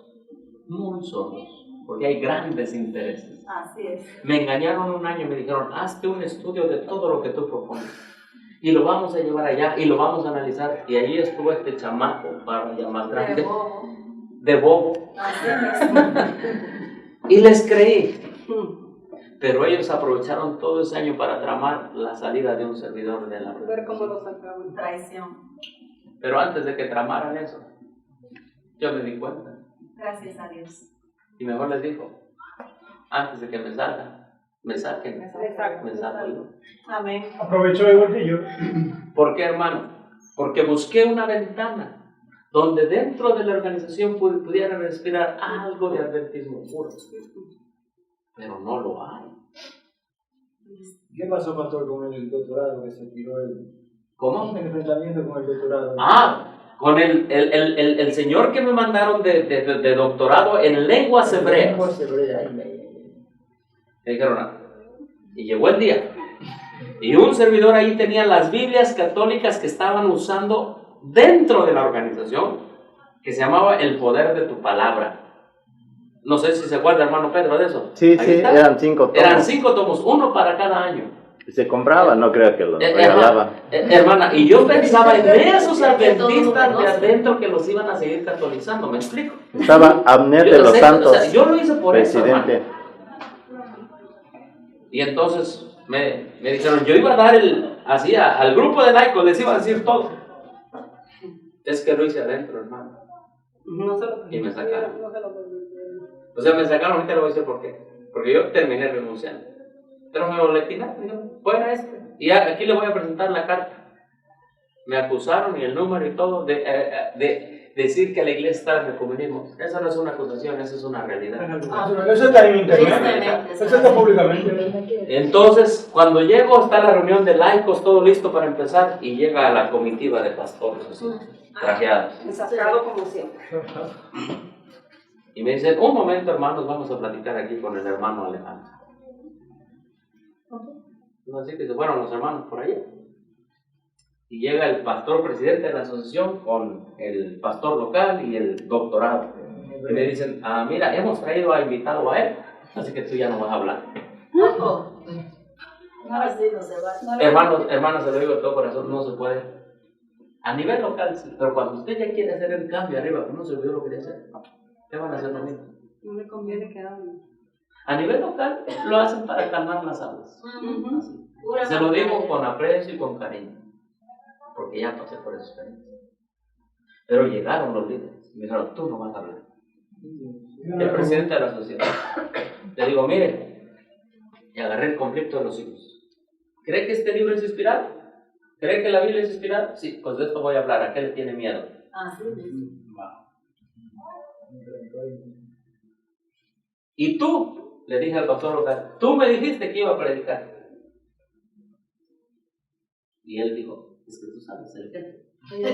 muy sordos, porque hay grandes intereses. Así es. Me engañaron un año y me dijeron, hazte un estudio de todo lo que tú propones. Y lo vamos a llevar allá y lo vamos a analizar. Y ahí estuvo este chamaco, para llamar grande, de bobo. Así es. Y les creí. Pero ellos aprovecharon todo ese año para tramar la salida de un servidor de la Ver organización. cómo lo sacaban. Traición. Pero antes de que tramaran eso, yo me di cuenta. Gracias a Dios. Y mejor les dijo, antes de que me salgan, me saquen, Exacto. me saco yo. Amén. Aprovechó igual que yo. ¿Por qué, hermano? Porque busqué una ventana donde dentro de la organización pudiera respirar algo de adventismo puro. Pero no lo hay. ¿Qué pasó, pastor, con el doctorado que se tiró el ¿Cómo? enfrentamiento con el doctorado? Con el señor que me mandaron de doctorado en lenguas hebreas. Lenguas hebreas. Me dijeron, y llegó el día. Y un servidor ahí tenía las Biblias católicas que estaban usando dentro de la organización, que se llamaba El Poder de tu Palabra. No sé si se acuerda, hermano Pedro, de eso. Sí, Ahí sí, está. eran 5 tomos. Eran 5 tomos, uno para cada año. Se compraban, no creo que los regalaban. Hermana, y yo pensaba en esos adventistas de Todos adentro que los iban a seguir catolizando, ¿me explico? Estaba Abner de Yo los sé, Santos, o sea, yo lo hice por eso, presidente. hermano. Y entonces me dijeron, yo iba a dar al grupo de laicos, les iba a decir todo. Es que lo hice adentro, hermano. No se lo Y me sacaron. No se lo permitieron. O sea, me sacaron, ahorita le voy a decir por qué. Porque yo terminé renunciando. Pero me boletinaron, me dijeron, fuera este. Y aquí le voy a presentar la carta. Me acusaron y el número y todo de decir que la iglesia está en el comunismo. Eso no es una acusación, eso es una realidad. Eso está en internet. Tristemente, Eso está públicamente. Entonces, cuando llego, está la reunión de laicos, todo listo para empezar, y llega la comitiva de pastores, así, trajeados. Sacado como siempre. Y me dicen, un momento, hermanos, vamos a platicar aquí con el hermano Alejandro. Así que se fueron los hermanos por allá. Y llega el pastor presidente de la asociación con el pastor local y el doctorado. Y me dicen, mira, hemos traído a invitado a él, así que tú ya no vas a hablar. Ojo. Ahora sí no se va. Hermanos, se lo digo de todo corazón, no se puede. A nivel local sí, pero cuando usted ya quiere hacer el cambio arriba, no se olvidó lo que quería hacer. ¿Qué van a hacer lo mismo? No le conviene que hablen. A nivel local lo hacen para calmar las aguas. Así. Se lo digo con aprecio y con cariño, porque ya pasé por esa experiencia. Pero llegaron los líderes y me dijeron, tú no vas a hablar. El presidente de la sociedad. Le digo, mire, y agarré el conflicto de los hijos. ¿Cree que este libro es inspirado? ¿Cree que la Biblia es inspirada? Sí, pues de esto voy a hablar. ¿A qué le tiene miedo? Así mismo. Y tú, le dije al pastor local, tú me dijiste que iba a predicar. Y él dijo, es que tú sabes el qué.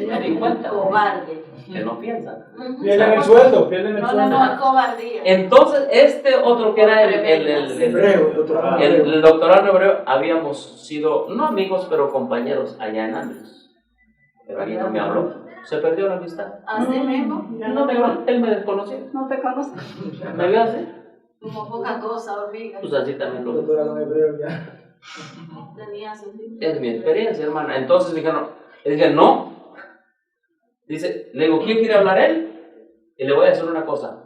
Me di cuenta. Cobarde. Que no piensan. Pierden el sueldo, pierden el sueldo. No, cobardía. Entonces, este otro que era el doctorado hebreo, habíamos sido, no amigos, pero compañeros allá en Andrés. Pero allí no me habló. Se perdió la amistad. Así mismo. Él me desconoció. No te conoce. ¿Me vio así? Como poca cosa, hormiga. Pues así también lo Doctorado en hebreo ya. Tenía su Es mi experiencia, hermana. Entonces dijeron, le dije, no. Dice, le digo, ¿quién quiere hablar él? Y le voy a decir una cosa.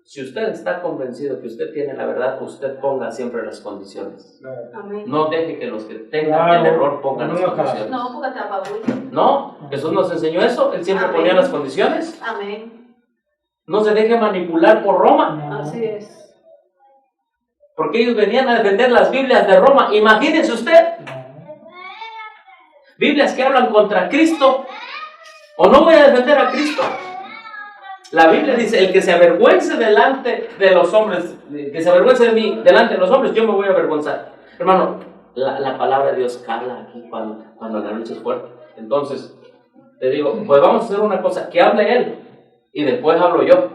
Si usted está convencido que usted tiene la verdad, usted ponga siempre las condiciones. Amén. No deje que los que tengan el error pongan las No, condiciones. No, porque te apabulla. No, Jesús nos enseñó eso. Él siempre Amén. ponía las condiciones. Amén. No se deje manipular por Roma. Así es. Porque ellos venían a defender las Biblias de Roma. Imagínense usted. Biblias que hablan contra Cristo. ¿O no voy a defender a Cristo? La Biblia dice, el que se avergüence delante de los hombres, que se avergüence de mí delante de los hombres, yo me voy a avergonzar. Hermano, la palabra de Dios cala aquí cuando la lucha es fuerte. Entonces, te digo, pues vamos a hacer una cosa, que hable él, y después hablo yo.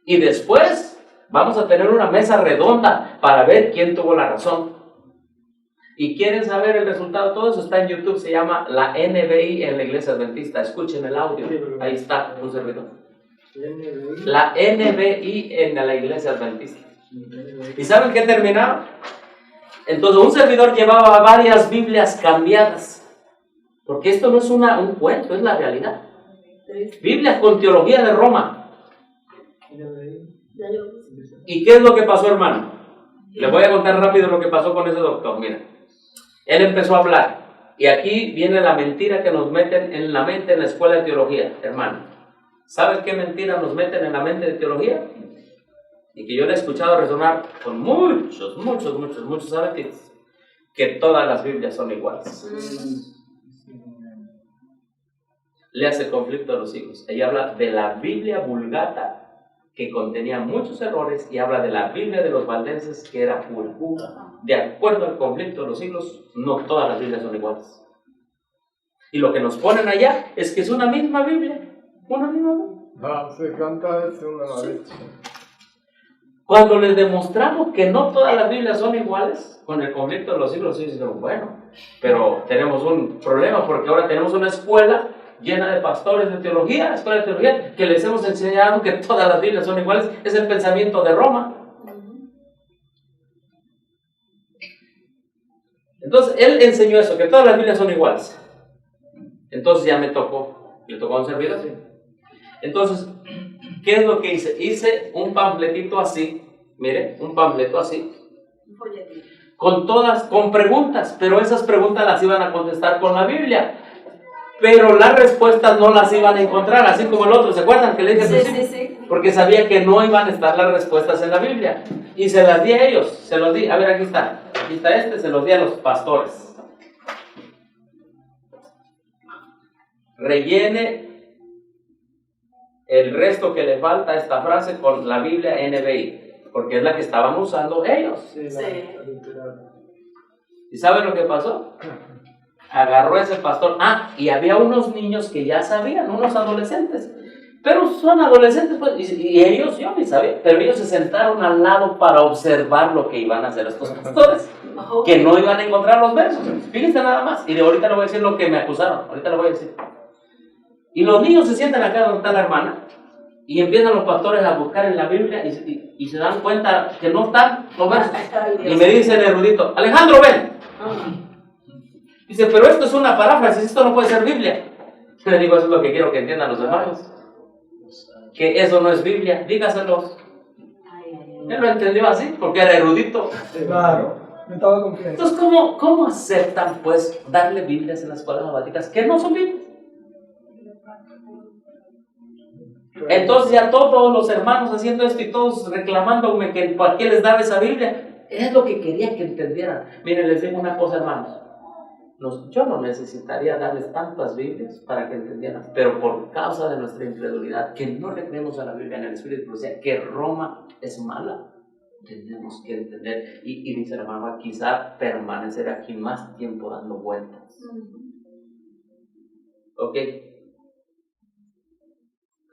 Y después vamos a tener una mesa redonda para ver quién tuvo la razón. Y quieren saber el resultado, todo eso está en YouTube, se llama la NBI en la Iglesia Adventista. Escuchen el audio, ahí está un servidor. La NBI en la Iglesia Adventista. ¿Y saben qué terminaron? Entonces un servidor llevaba varias Biblias cambiadas. Porque esto no es un cuento, es la realidad. Biblias con teología de Roma. ¿Y qué es lo que pasó, hermano? Le voy a contar rápido lo que pasó con ese doctor. Mira, él empezó a hablar. Y aquí viene la mentira que nos meten en la mente en la escuela de teología, hermano. ¿Sabes qué mentira nos meten en la mente de teología? Y que yo le he escuchado resonar con muchos sabetes, que todas las Biblias son iguales. Le hace conflicto a los hijos. Ella habla de la Biblia Vulgata, que contenía muchos errores, y habla de la Biblia de los valdenses, que era pura. De acuerdo al conflicto de los siglos, no todas las Biblias son iguales. Y lo que nos ponen allá es que es una misma Biblia. Una misma Biblia. Ah, se canta eso una vez. Cuando les demostramos que no todas las Biblias son iguales, con el conflicto de los siglos, sí dicen, bueno, pero tenemos un problema, porque ahora tenemos una escuela llena de pastores de teología, escuela de teología, que les hemos enseñado que todas las Biblias son iguales. Es el pensamiento de Roma. Entonces, él enseñó eso, que todas las Biblias son iguales. Entonces ya le tocó a un servidor. Entonces, ¿qué es lo que hice? Hice un panfletito así, mire, un panfleto así, con preguntas, pero esas preguntas las iban a contestar con la Biblia. Pero las respuestas no las iban a encontrar, así como el otro, ¿se acuerdan que le dije? Sí. Porque sabía que no iban a estar las respuestas en la Biblia. Y se las di a ellos, se los di, a ver, aquí está se los di a los pastores. Rellene el resto que le falta a esta frase con la Biblia NBI, porque es la que estaban usando ellos. ¿Y saben lo que pasó? Agarró ese pastor. Y había unos niños que ya sabían, unos adolescentes. Pero son adolescentes, pues, y ellos, yo ni sabía, pero ellos se sentaron al lado para observar lo que iban a hacer estos pastores, que no iban a encontrar los versos. Fíjense nada más. Y ahorita le voy a decir lo que me acusaron. Ahorita le voy a decir. Y los niños se sientan acá donde está la hermana, y empiezan los pastores a buscar en la Biblia, y se dan cuenta que no están los versos. Y me dice el erudito, Alejandro, ven. Dice, pero esto es una paráfrasis, esto no puede ser Biblia. Le digo, eso es lo que quiero que entiendan los hermanos, que eso no es Biblia, dígaselos. Él lo entendió así, porque era erudito. Claro, me estaba confiando. Entonces, ¿cómo aceptan, pues, darle Biblias en las escuelas sabáticas que no son Biblias? Entonces ya todos los hermanos haciendo esto y todos reclamándome que para qué les daba esa Biblia, es lo que quería que entendieran. Miren, les digo una cosa, hermanos. Yo no necesitaría darles tantas Biblias para que entendieran, pero por causa de nuestra incredulidad, que no le creemos a la Biblia en el Espíritu, o sea, que Roma es mala, tenemos que entender. Y dice la hermana, quizá permanecer aquí más tiempo dando vueltas. Ok.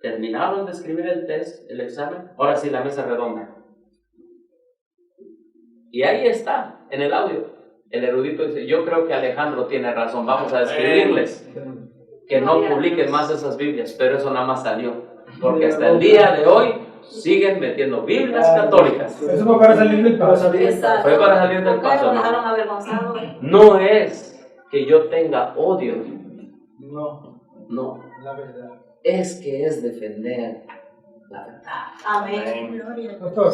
Terminaron de escribir el test, el examen, ahora sí la mesa redonda. Y ahí está, en el audio. El erudito dice, yo creo que Alejandro tiene razón, vamos a escribirles que no publiquen más esas Biblias, pero eso nada más salió, porque hasta el día de hoy siguen metiendo Biblias católicas. Eso fue para salir del paso. Fue para salir del paso. Lo dejaron avergonzado. No es que yo tenga odio, no, La verdad. es que es defender la verdad. Amén. Doctor.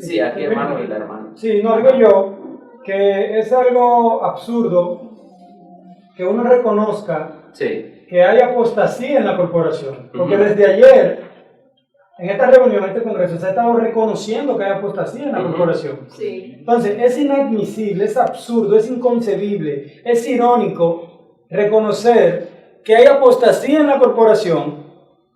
Sí, aquí hermano y la hermana. Sí, no, digo yo que es algo absurdo que uno reconozca que hay apostasía en la corporación. Porque desde ayer, en esta reunión, en este congreso, se ha estado reconociendo que hay apostasía en la corporación. Sí. Entonces, es inadmisible, es absurdo, es inconcebible, es irónico reconocer que hay apostasía en la corporación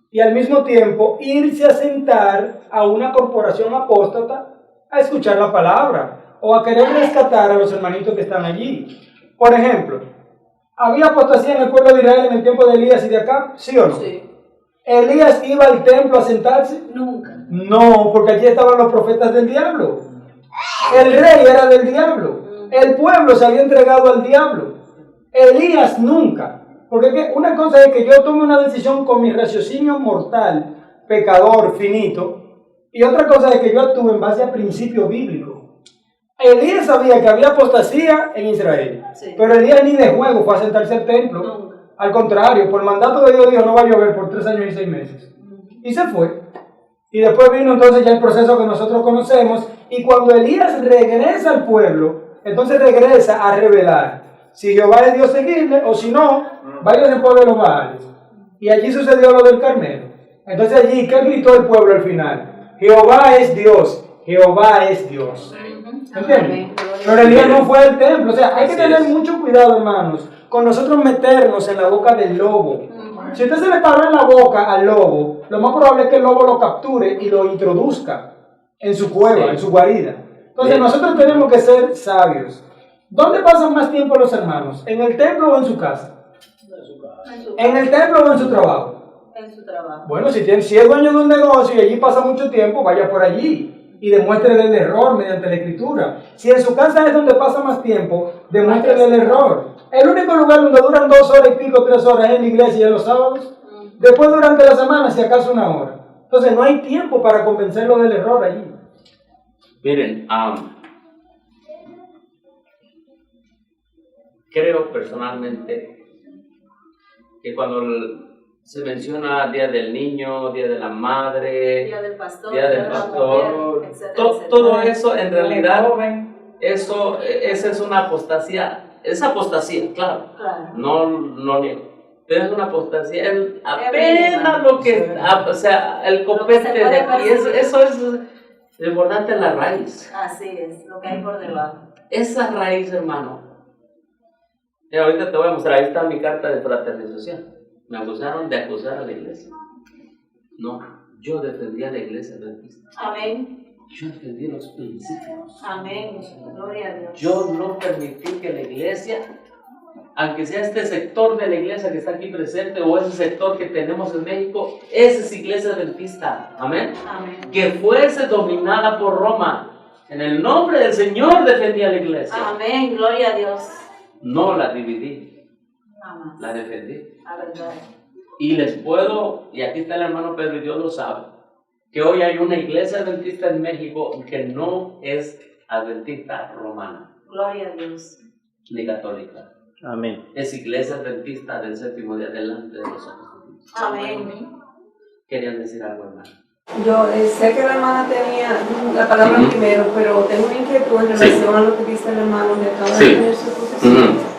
y al mismo tiempo irse a sentar a una corporación apóstata a escuchar la palabra o a querer rescatar a los hermanitos que están allí. Por ejemplo, ¿había apostasía en el pueblo de Israel en el tiempo de Elías y de Acab? ¿Sí o no? Sí. ¿Elías iba al templo a sentarse? Nunca. No, porque allí estaban los profetas del diablo. El rey era del diablo. El pueblo se había entregado al diablo. Elías nunca. Porque una cosa es que yo tome una decisión con mi raciocinio mortal, pecador, finito, y otra cosa es que yo actúe en base a principio bíblico. Elías sabía que había apostasía en Israel, pero Elías ni de juego fue a sentarse al templo. Al contrario, por mandato de Dios dijo, no va a llover por 3 años y 6 meses. Y se fue. Y después vino entonces ya el proceso que nosotros conocemos. Y cuando Elías regresa al pueblo, entonces regresa a revelar si Jehová es Dios, seguirle, o si no, vayan en pueblo de los Baales. Y allí sucedió lo del Carmelo. Entonces allí, ¿qué gritó el pueblo al final? Jehová es Dios, Jehová es Dios. ¿Entienden? Pero Elías no fue al templo. O sea, hay que tener mucho cuidado, hermanos, con nosotros meternos en la boca del lobo. Si usted se le paró en la boca al lobo, lo más probable es que el lobo lo capture y lo introduzca en su cueva, en su guarida. Entonces nosotros tenemos que ser sabios. ¿Dónde pasan más tiempo los hermanos? ¿En el templo o en su casa? ¿En el templo o en su trabajo? En su trabajo. Bueno, si es dueño de un negocio y allí pasa mucho tiempo, vaya por allí y demuéstrele el error mediante la escritura. Si en su casa es donde pasa más tiempo, demuéstrele el error. El único lugar donde duran 2 horas y pico, 3 horas es en la iglesia y en los sábados. Después durante la semana, si acaso 1 hora. Entonces no hay tiempo para convencerlo del error allí. Miren, creo personalmente que cuando se menciona Día del Niño, Día de la Madre, Día del Pastor, etcétera, todo eso en realidad, esa es una apostasía. Es apostasía, claro. No niego. Pero es una apostasía. Apenas lo que, o sea, el copete de aquí, eso es lo importante, la raíz. Así es, lo que hay por debajo. Esa raíz, hermano. Y ahorita te voy a mostrar, ahí está mi carta de fraternización. Me acusaron de acusar a la iglesia. No, yo defendí a la iglesia adventista. Amén. Yo defendí los principios. Amén. Gloria a Dios. Yo no permití que la iglesia, aunque sea este sector de la iglesia que está aquí presente o ese sector que tenemos en México, esa es iglesia adventista. Amén. Amén. Que fuese dominada por Roma. En el nombre del Señor defendí a la iglesia. Amén. Gloria a Dios. No la dividí. Jamás. La defendí. La verdad. Y les puedo, y aquí está el hermano Pedro y Dios lo sabe, que hoy hay una iglesia adventista en México que no es adventista romana. Gloria a Dios. Ni católica. Amén. Es iglesia adventista del 7º día delante de los ojos de Dios. Amén. Querían decir algo, hermano. Yo sé que la hermana tenía la palabra primero, pero tengo una inquietud en relación a lo que dice el hermano que acaba de tener su posición.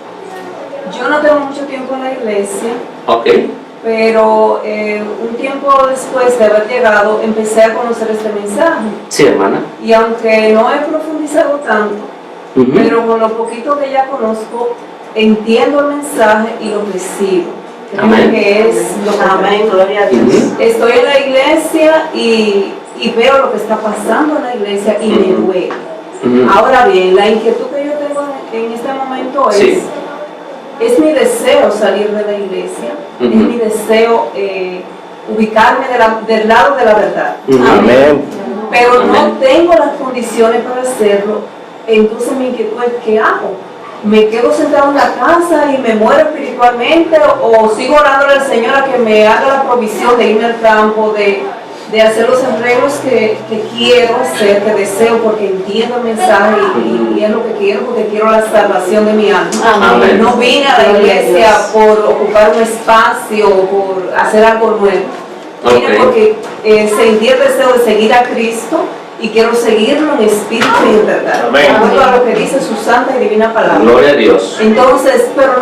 Yo no tengo mucho tiempo en la iglesia, pero un tiempo después de haber llegado empecé a conocer este mensaje. Sí, hermana. Y aunque no he profundizado tanto, pero con lo poquito que ya conozco, entiendo el mensaje y lo recibo. Creo que es lo que Amén, gloria a Dios. Estoy en la iglesia y veo lo que está pasando en la iglesia y me duele. Ahora bien, la inquietud que yo tengo en este momento es mi deseo salir de la iglesia, es mi deseo ubicarme del lado de la verdad. Amén. Pero no tengo las condiciones para hacerlo, entonces mi inquietud es ¿qué hago? ¿Me quedo sentado en la casa y me muero espiritualmente o sigo orándole al Señor a que me haga la provisión de irme al campo, de hacer los arreglos que quiero hacer, que deseo, porque entiendo el mensaje y es lo que quiero, porque quiero la salvación de mi alma? Amén. No vine a la iglesia por ocupar un espacio o por hacer algo nuevo. Vine porque sentí el deseo de seguir a Cristo y quiero seguirlo en espíritu y en verdad. De acuerdo a lo que dice su santa y divina palabra. Gloria a Dios. Entonces, pero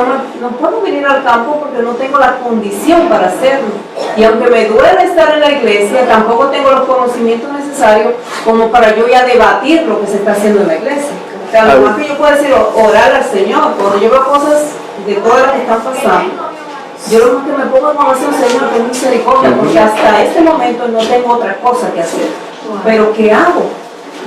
no puedo venir al campo porque no tengo la condición para hacerlo. Y aunque me duele estar en la iglesia, tampoco tengo los conocimientos necesarios como para yo ya debatir lo que se está haciendo en la iglesia. O sea, lo más que yo puedo decir, orar al Señor. Cuando yo veo cosas de todas las que están pasando, yo lo más que me pongo en oración, Señor, ten misericordia, porque hasta este momento no tengo otra cosa que hacer. Pero ¿qué hago?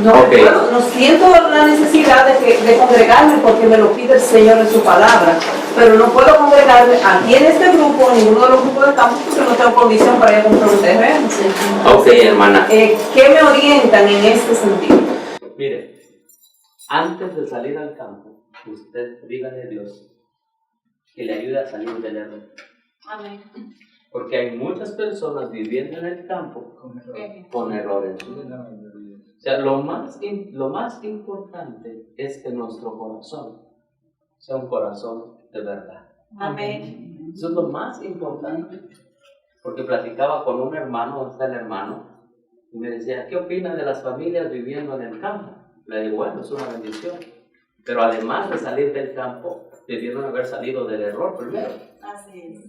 No siento la necesidad de congregarme porque me lo pide el Señor en su palabra, pero no puedo congregarme aquí en este grupo, en ninguno de los grupos de campo, porque no tengo condición para ir a comprar un terreno. Hermana. ¿Qué me orientan en este sentido? Mire, antes de salir al campo, usted dígale a Dios que le ayude a salir del error. Amén. Porque hay muchas personas viviendo en el campo con errores. O sea, lo más importante es que nuestro corazón sea un corazón de verdad. Amén. Eso es lo más importante. Porque platicaba con un hermano, está el hermano, Y me decía, ¿qué opinan de las familias viviendo en el campo? Le digo, bueno, es una bendición. Pero además de salir del campo, debieron haber salido del error primero. Así es.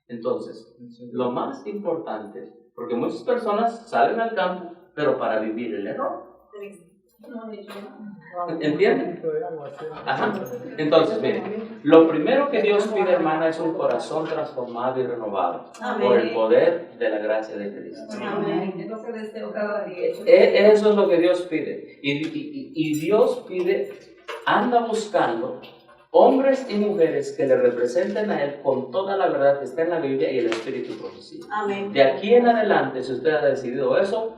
Entonces, lo más importante, porque muchas personas salen al campo, pero para vivir el error. ¿Entienden? Ajá. Entonces, miren, lo primero que Dios pide, hermana, es un corazón transformado y renovado. Amén. Por el poder de la gracia de Cristo. Amén. Es lo que deseo cada día. Eso es lo que Dios pide. Y Dios pide, anda buscando hombres y mujeres que le representen a Él con toda la verdad que está en la Biblia y el Espíritu profecía. Amén. De aquí en adelante, si usted ha decidido eso,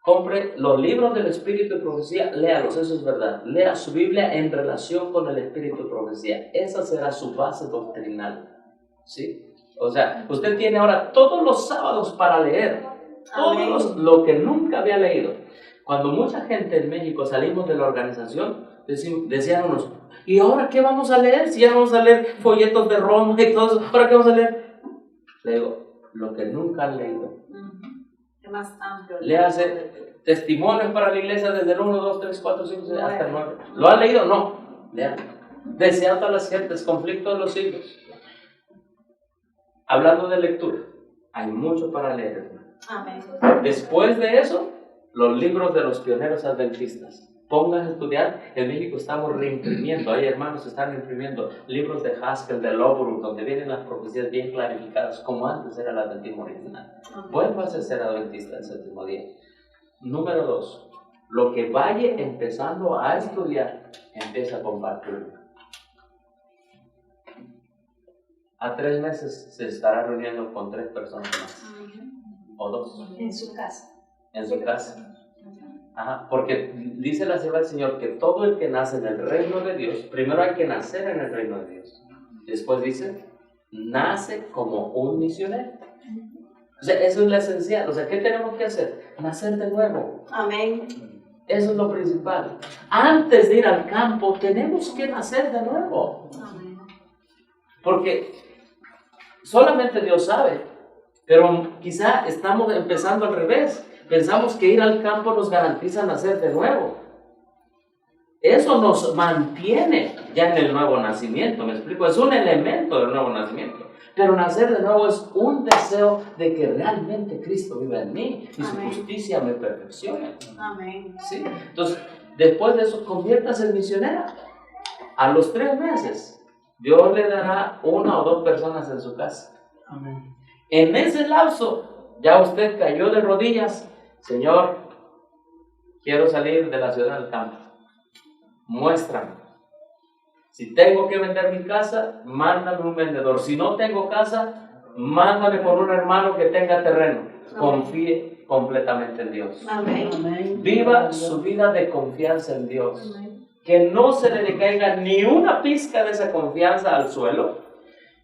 compre los libros del Espíritu y Profecía, léalos, eso es verdad. Lea su Biblia en relación con el Espíritu y Profecía. Esa será su base doctrinal. ¿Sí? O sea, usted tiene ahora todos los sábados para leer. Todos lo que nunca había leído. Cuando mucha gente en México salimos de la organización, decían unos, ¿y ahora qué vamos a leer? Si ya vamos a leer folletos de Roma y todo eso, ¿ahora qué vamos a leer? Le digo, lo que nunca han leído. Más amplio. Léase testimonios para la iglesia desde el 1, 2, 3, 4, 5, 6 hasta el 9. ¿Lo han leído? No. Lean. Deseando a las gentes, conflicto de los siglos. Hablando de lectura, hay mucho para leer. Amén. Después de eso, los libros de los pioneros adventistas. Pónganse a estudiar. En México estamos reimprimiendo, hay hermanos que están imprimiendo libros de Haskell, de Lovelock, donde vienen las profecías bien clarificadas, como antes era el adventismo original. Vuelvas a ser adventista el séptimo día. Número 2, lo que vaya empezando a estudiar, empieza a compartirlo. A 3 meses se estará reuniendo con 3 personas más, o 2. En su casa. En su casa. Ajá, porque dice la sierva del Señor que todo el que nace en el reino de Dios, primero hay que nacer en el reino de Dios. Después dice, nace como un misionero. O sea, eso es lo esencial. O sea, ¿qué tenemos que hacer? Nacer de nuevo. Amén. Eso es lo principal. Antes de ir al campo, tenemos que nacer de nuevo. Amén. Porque solamente Dios sabe, pero quizá estamos empezando al revés. Pensamos que ir al campo nos garantiza nacer de nuevo. Eso nos mantiene ya en el nuevo nacimiento, ¿me explico? Es un elemento del nuevo nacimiento. Pero nacer de nuevo es un deseo de que realmente Cristo viva en mí y su justicia me perfeccione. Amén. ¿Sí? Entonces, después de eso, conviértase en misionera. A los 3 meses, Dios le dará 1 o 2 personas en su casa. Amén. En ese lapso, ya usted cayó de rodillas. Señor, quiero salir de la ciudad del campo. Muéstrame. Si tengo que vender mi casa, mándame un vendedor. Si no tengo casa, mándame con un hermano que tenga terreno. Confíe completamente en Dios. Amén. Viva su vida de confianza en Dios. Que no se le decaiga ni una pizca de esa confianza al suelo.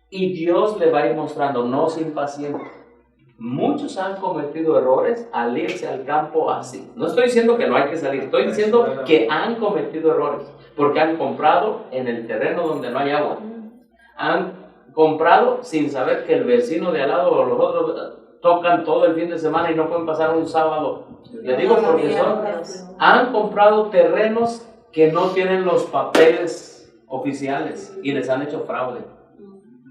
Y Dios le va a ir mostrando, no se impaciente. Muchos han cometido errores al irse al campo así. No estoy diciendo que no hay que salir, estoy diciendo que han cometido errores porque han comprado en el terreno donde no hay agua. Han comprado sin saber que el vecino de al lado o los otros tocan todo el fin de semana y no pueden pasar un sábado. Les digo porque han comprado terrenos que no tienen los papeles oficiales y les han hecho fraude.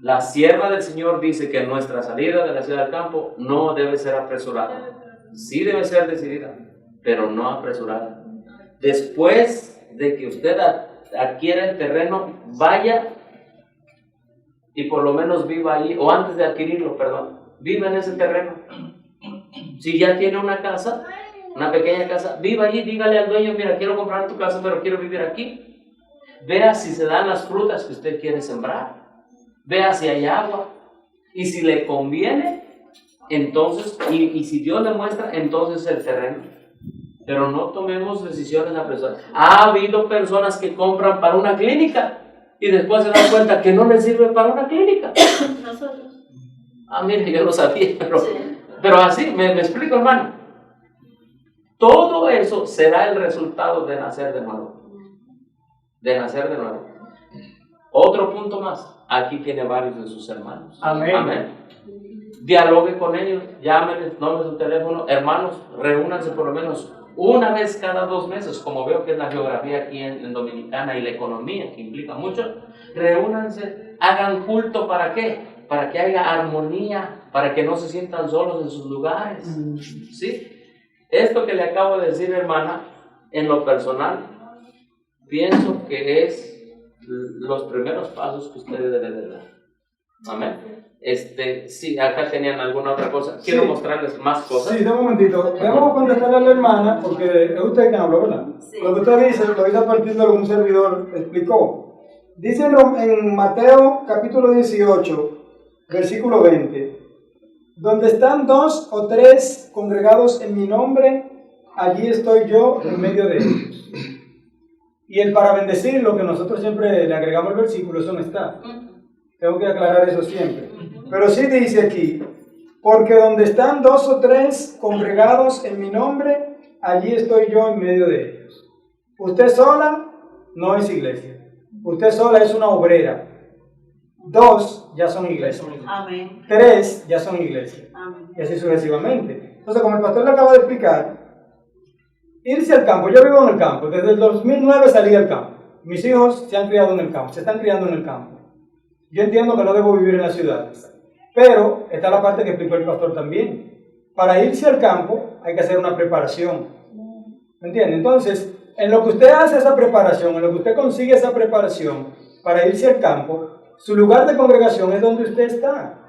La sierva del Señor dice que nuestra salida de la ciudad del campo no debe ser apresurada. Sí debe ser decidida, pero no apresurada. Después de que usted adquiera el terreno, vaya y por lo menos viva allí, o antes de adquirirlo, perdón, viva en ese terreno. Si ya tiene una casa, una pequeña casa, viva allí, dígale al dueño, mira, quiero comprar tu casa, pero quiero vivir aquí. Vea si se dan las frutas que usted quiere sembrar. Vea si hay agua. Y si le conviene, entonces, y si Dios le muestra, entonces el terreno. Pero no tomemos decisiones apresuradas. Ha habido personas que compran para una clínica y después se dan cuenta que no les sirve para una clínica. Nosotros. Mire, yo lo sabía, pero así, me explico, hermano. Todo eso será el resultado de nacer de nuevo. De nacer de nuevo. Otro punto más. Aquí tiene varios de sus hermanos. Amén. Amén. dialogue con ellos, llámenles, tomen su teléfono, hermanos, reúnanse por lo menos una vez cada 2 meses, como veo que es la geografía aquí en Dominicana y la economía, que implica mucho. Reúnanse, hagan culto, ¿para qué? Para que haya armonía, para que no se sientan solos en sus lugares, ¿sí? Esto que le acabo de decir, hermana, en lo personal, pienso que es los primeros pasos que ustedes deben de dar. Amén. Sí, acá tenían alguna otra cosa. Quiero mostrarles más cosas. Sí, de un momentito. Debemos contestarle a la hermana, porque es usted que habla, ¿verdad? Sí. Lo que usted dice, lo dice a partir de lo que un servidor explicó. Dice en Mateo capítulo 18, versículo 20, donde están 2 o 3 congregados en mi nombre, allí estoy yo en medio de ellos. Y el para bendecir, lo que nosotros siempre le agregamos al versículo, eso no está. Tengo que aclarar eso siempre. Pero sí dice aquí, porque donde están 2 o 3 congregados en mi nombre, allí estoy yo en medio de ellos. Usted sola no es iglesia. Usted sola es una obrera. 2 ya son iglesias. Amén. 3 ya son iglesias. Amén. Y así sucesivamente. Entonces, como el pastor le acaba de explicar, irse al campo. Yo vivo en el campo. Desde el 2009 salí al campo. Mis hijos se han criado en el campo. Se están criando en el campo. Yo entiendo que no debo vivir en las ciudades. Pero está la parte que explicó el pastor también. Para irse al campo hay que hacer una preparación. ¿Me entiende? Entonces, en lo que usted hace esa preparación, en lo que usted consigue esa preparación para irse al campo, su lugar de congregación es donde usted está.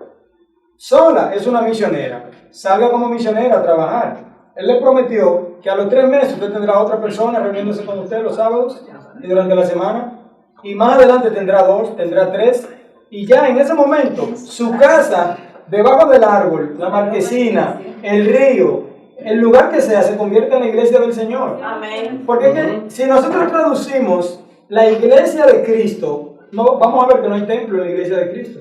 Sola es una misionera. Salga como misionera a trabajar. Él le prometió que a los 3 meses usted tendrá otra persona reuniéndose con usted los sábados y durante la semana. Y más adelante tendrá 2, tendrá 3. Y ya en ese momento, su casa, debajo del árbol, la marquesina, el río, el lugar que sea, se convierte en la iglesia del Señor. Amén. Porque es que si nosotros traducimos la iglesia de Cristo, no, vamos a ver que no hay templo en la iglesia de Cristo.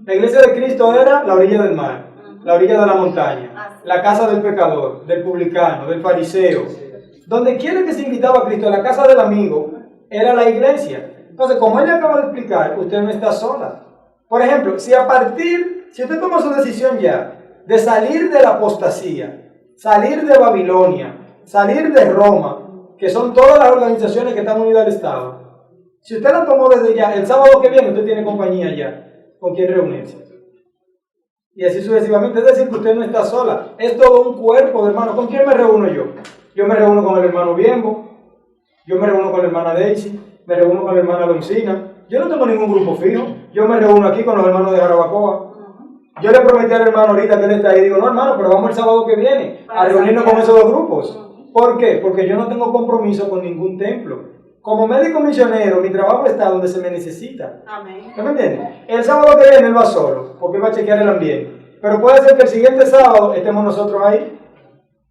La iglesia de Cristo era la orilla del mar, la orilla de la montaña, la casa del pecador, del publicano, del fariseo. Donde quiera que se invitaba a Cristo, la casa del amigo, era la iglesia. Entonces, como ella acaba de explicar, usted no está sola. Por ejemplo, si usted toma su decisión ya de salir de la apostasía, salir de Babilonia, salir de Roma, que son todas las organizaciones que están unidas al Estado, si usted la tomó desde ya, el sábado que viene usted tiene compañía ya con quien reunirse. Y así sucesivamente, es decir, que usted no está sola, es todo un cuerpo de hermanos. ¿Con quién me reúno yo? Yo me reúno con el hermano Biembo, yo me reúno con la hermana Daisy, me reúno con la hermana Loncina. Yo no tengo ningún grupo fijo. Yo me reúno aquí con los hermanos de Jarabacoa. Yo le prometí al hermano ahorita que él está ahí. Digo, no hermano, pero vamos el sábado que viene a reunirnos con esos 2 grupos. ¿Por qué? Porque yo no tengo compromiso con ningún templo. Como médico misionero, mi trabajo está donde se me necesita. Amén. ¿Me entiendes? El sábado que viene él va solo, porque él va a chequear el ambiente. Pero puede ser que el siguiente sábado estemos nosotros ahí.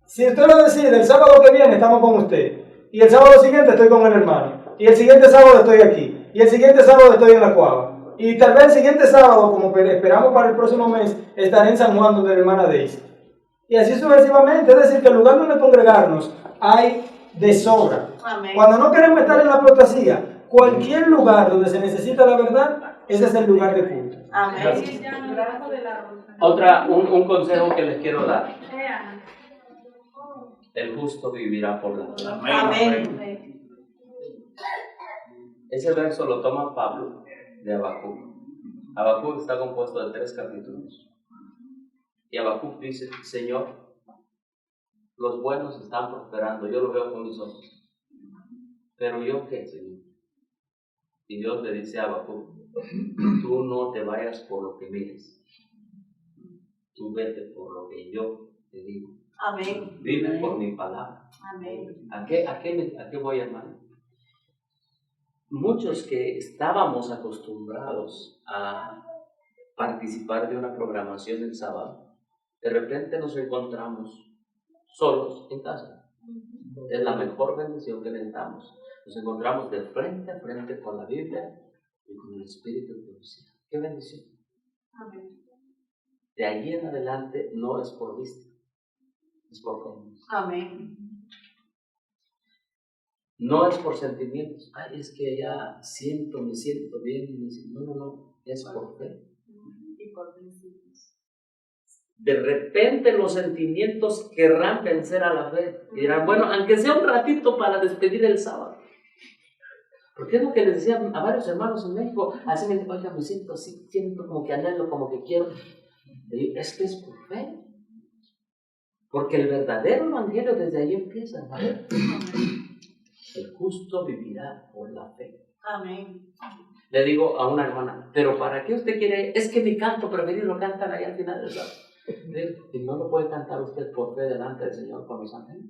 Si usted lo decide, el sábado que viene estamos con usted. Y el sábado siguiente estoy con el hermano. Y el siguiente sábado estoy aquí. Y el siguiente sábado estoy en la Cuava. Y tal vez el siguiente sábado, como esperamos para el próximo mes, estaré en San Juan donde la hermana Daisy. Y así sucesivamente. Es decir, que el lugar donde congregarnos hay de sobra. Amén. Cuando no queremos estar en la apostasía, cualquier lugar donde se necesita la verdad, ese es el lugar de culto. Amén. Un consejo que les quiero dar. El justo vivirá por la fe. Amén. Ese verso lo toma Pablo de Habacuc. Habacuc está compuesto de 3 capítulos. Y Habacuc dice, Señor, los buenos están prosperando, yo lo veo con mis ojos. Pero yo qué, Señor. Y Dios le dice a Habacuc, tú no te vayas por lo que mires. Tú vete por lo que yo te digo. Amén. Vive por mi palabra. Amén. ¿A qué voy, hermano? Muchos que estábamos acostumbrados a participar de una programación el sábado, de repente nos encontramos solos en casa. Es la mejor bendición que necesitamos. Nos encontramos de frente a frente con la Biblia y con el Espíritu de Dios. ¡Qué bendición! Amén. De allí en adelante no es por vista, es por fe. Amén. No es por sentimientos. Ay, es que ya me siento bien. No, es por fe. Y por principios. de repente los sentimientos querrán vencer a la fe. Y dirán, bueno, aunque sea un ratito para despedir el sábado. Porque es lo que les decía a varios hermanos en México. Así me oiga, me siento así, siento como que anhelo, como que quiero. Le digo, es que es por fe. Porque el verdadero evangelio desde ahí empieza, ¿vale? El justo vivirá por la fe. Amén. Le digo a una hermana, pero ¿para qué usted quiere? Es que mi canto preferido lo cantan ahí al final del sábado. ¿Y no lo puede cantar usted por fe delante del Señor con los ángeles?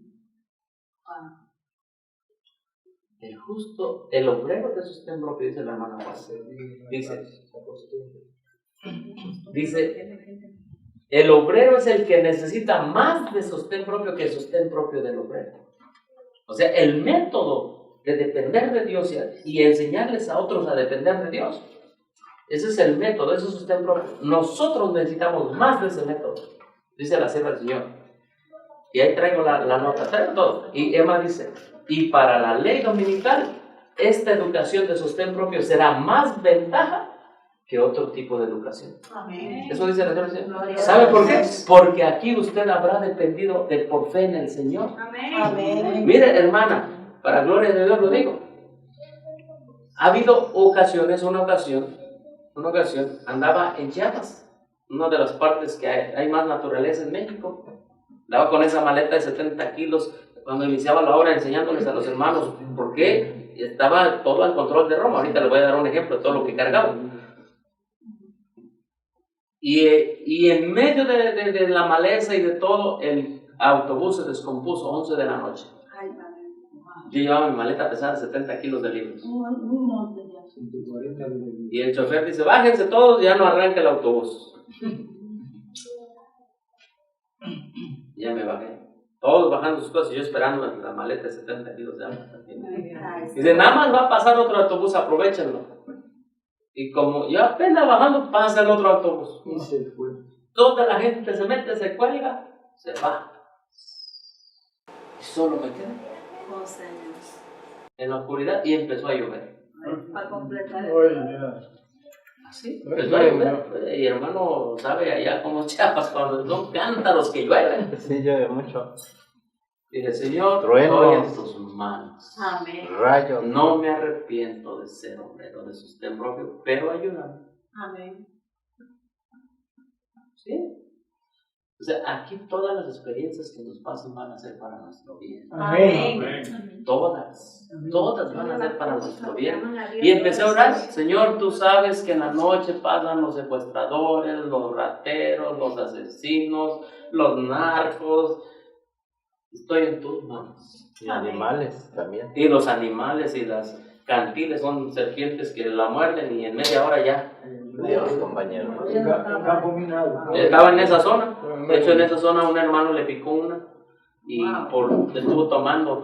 El justo, el obrero de sostén propio, dice la hermana Juan. Dice, el obrero es el que necesita más de sostén propio que el sostén propio del obrero. O sea, el método de depender de Dios y enseñarles a otros a depender de Dios, ese es el método, ese es sostén propio. Nosotros necesitamos más de ese método, dice la sierva del Señor. Y ahí traigo la nota, traigo todo. Y Emma dice, y para la ley dominical, esta educación de sostén propio será más ventaja que otro tipo de educación. Amén. Eso dice la sierva del Señor. ¿Sabe por qué? Porque aquí usted habrá dependido de por fe en el Señor. Amén. Amén. Mire, hermana, para gloria de Dios lo digo. Ha habido ocasiones, una ocasión andaba en Chiapas, una de las partes que hay más naturaleza en México. Andaba con esa maleta de 70 kilos cuando iniciaba la obra enseñándoles a los hermanos por qué estaba todo al control de Roma. Ahorita les voy a dar un ejemplo de todo lo que cargaba. Y en medio de la maleza y de todo, el autobús se descompuso 11 de la noche. Yo llevaba mi maleta pesada de 70 kilos de libros. Y el chofer dice, bájense todos, ya no arranca el autobús. Ya me bajé. Todos bajando sus cosas y yo esperando la maleta de 70 kilos de agua. Dice, nada más va a pasar otro autobús, aprovechenlo. Y como yo apenas bajando, pasa el otro autobús. Y se fue. Toda la gente se mete, se cuelga, se va. Y solo me quedé Oh, Señor. en la oscuridad y empezó a llover. Para completar el... Oye, mira. Así, empezó a llover. Y hermano, ¿sabe allá cómo Chiapas cuando son cántaros que llueven? Sí, llueve mucho. Dije, Señor, Truenos. estoy en tus manos. Amén. Rayos. No me arrepiento de ser obrero de sostén propio, pero ayúdame. Amén. ¿Sí? O sea, aquí todas las experiencias que nos pasan van a ser para nuestro bien. Amén. Amén. Todas van a ser para nuestro bien. Y empecé a orar, Señor, tú sabes que en la noche pasan los secuestradores, los rateros, los asesinos, los narcos. Estoy en tus manos. Y animales también. Y los animales y las cantiles son serpientes que la muerden y en media hora ya. Dios, compañero. Un campo minado. Estaba en esa zona. De hecho, en esa zona un hermano le picó una y estuvo tomando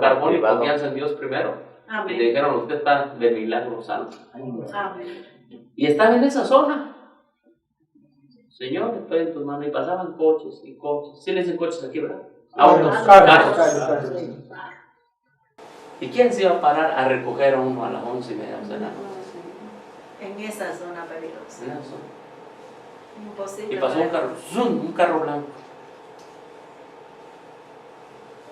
carbón y confianza en Dios primero. Amén. Y le dijeron, usted está de milagro santo. Amén. Y estaba en esa zona. Señor, estoy en tus manos. Y pasaban coches y coches. Sí le dicen coches aquí, ¿verdad? Autos, carros. ¿Y quién se iba a parar a recoger a uno a las 11:30 de la noche? En esa zona peligrosa. En esa zona. Imposible. Y pasó un carro, ¡zum! Un carro blanco.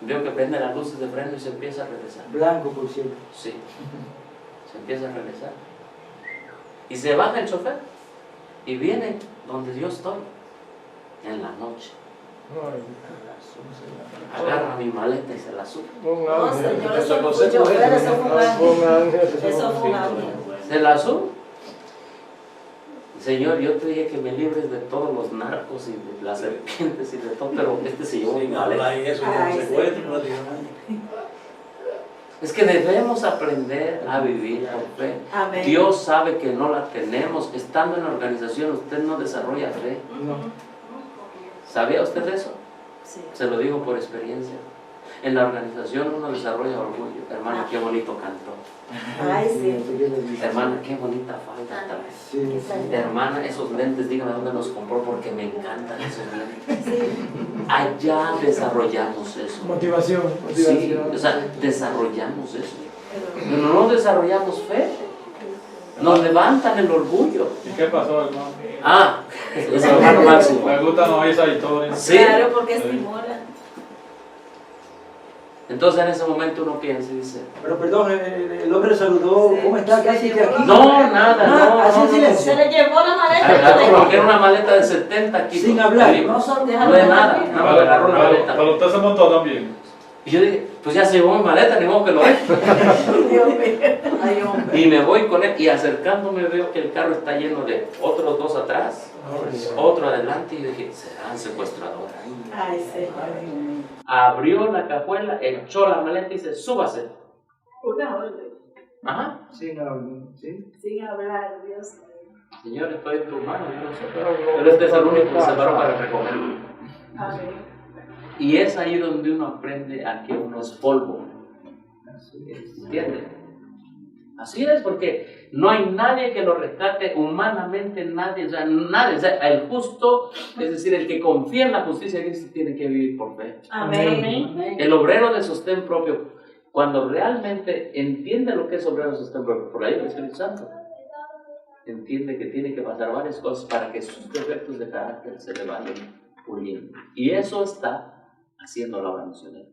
Veo que prende las luces de freno y se empieza a regresar. Blanco, por cierto. Sí, se empieza a regresar. Y se baja el chofer y viene donde yo estoy, en la noche. Agarra mi maleta y se la sube. Un No, ángel. Señor, eso no fue yo, pero eso fue un ángel. Un ángel. Eso fue un ángel. Se la sube. Señor, yo te dije que me libres de todos los narcos y de las serpientes y de todo, pero este se llevó mi maleta. Ay, Es que debemos aprender a vivir por fe. Amén. Dios sabe que no la tenemos. Estando en la organización, usted no desarrolla fe. ¿Sabía usted eso? Sí. Se lo digo por experiencia. En la organización uno desarrolla orgullo. Hermana, qué bonito cantó. Ay, sí. Hermana, qué bonita falda trae. Sí. Hermana, esos lentes, dígame dónde los compró porque me encantan esos lentes. Allá desarrollamos eso. Motivación. Sí, o sea, desarrollamos eso. Pero no desarrollamos fe. Nos levantan el orgullo. ¿Y qué pasó, hermano? Ah, Es el hermano máximo. Me gustan esa historia. Sí. Claro, porque estimula. Entonces en ese momento uno piensa y dice, Pero perdón, el hombre saludó. Sí. ¿Cómo está? ¿Qué hiciste aquí? no, nada, no, así en no, silencio. Se le llevó la maleta. agarró porque era una maleta de 70 kilos. Sin hablar. de libros. No son de No de nada, nada más agarró una maleta. Pero usted se montó también. Y yo dije, pues ya se llevó mi maleta, ni modo que lo deje. Dios mío. Ay, hombre. Y me voy con él y acercándome veo que el carro está lleno de otros dos atrás, otro adelante y yo dije, serán secuestradores. Ay, sí. Abrió la cajuela, echó la maleta y dice, súbase. Una orden. Ajá. Sin hablar. ¿Sí? Sin hablar, Dios. Señor, estoy en tu mano, yo no sé. Pero este es el único que se paró para recogerlo. Amén. Y es ahí donde uno aprende a que uno es polvo. ¿Entiendes? Así es, porque no hay nadie que lo rescate humanamente, nadie, o sea, nadie. O sea, el justo, es decir, el que confía en la justicia de Cristo tiene que vivir por fe. Amén. El obrero de sostén propio, cuando realmente entiende lo que es obrero de sostén propio, por ahí el Espíritu Santo, entiende que tiene que pasar varias cosas para que sus defectos de carácter se le vayan puliendo. Y eso está haciendo la obra misionera.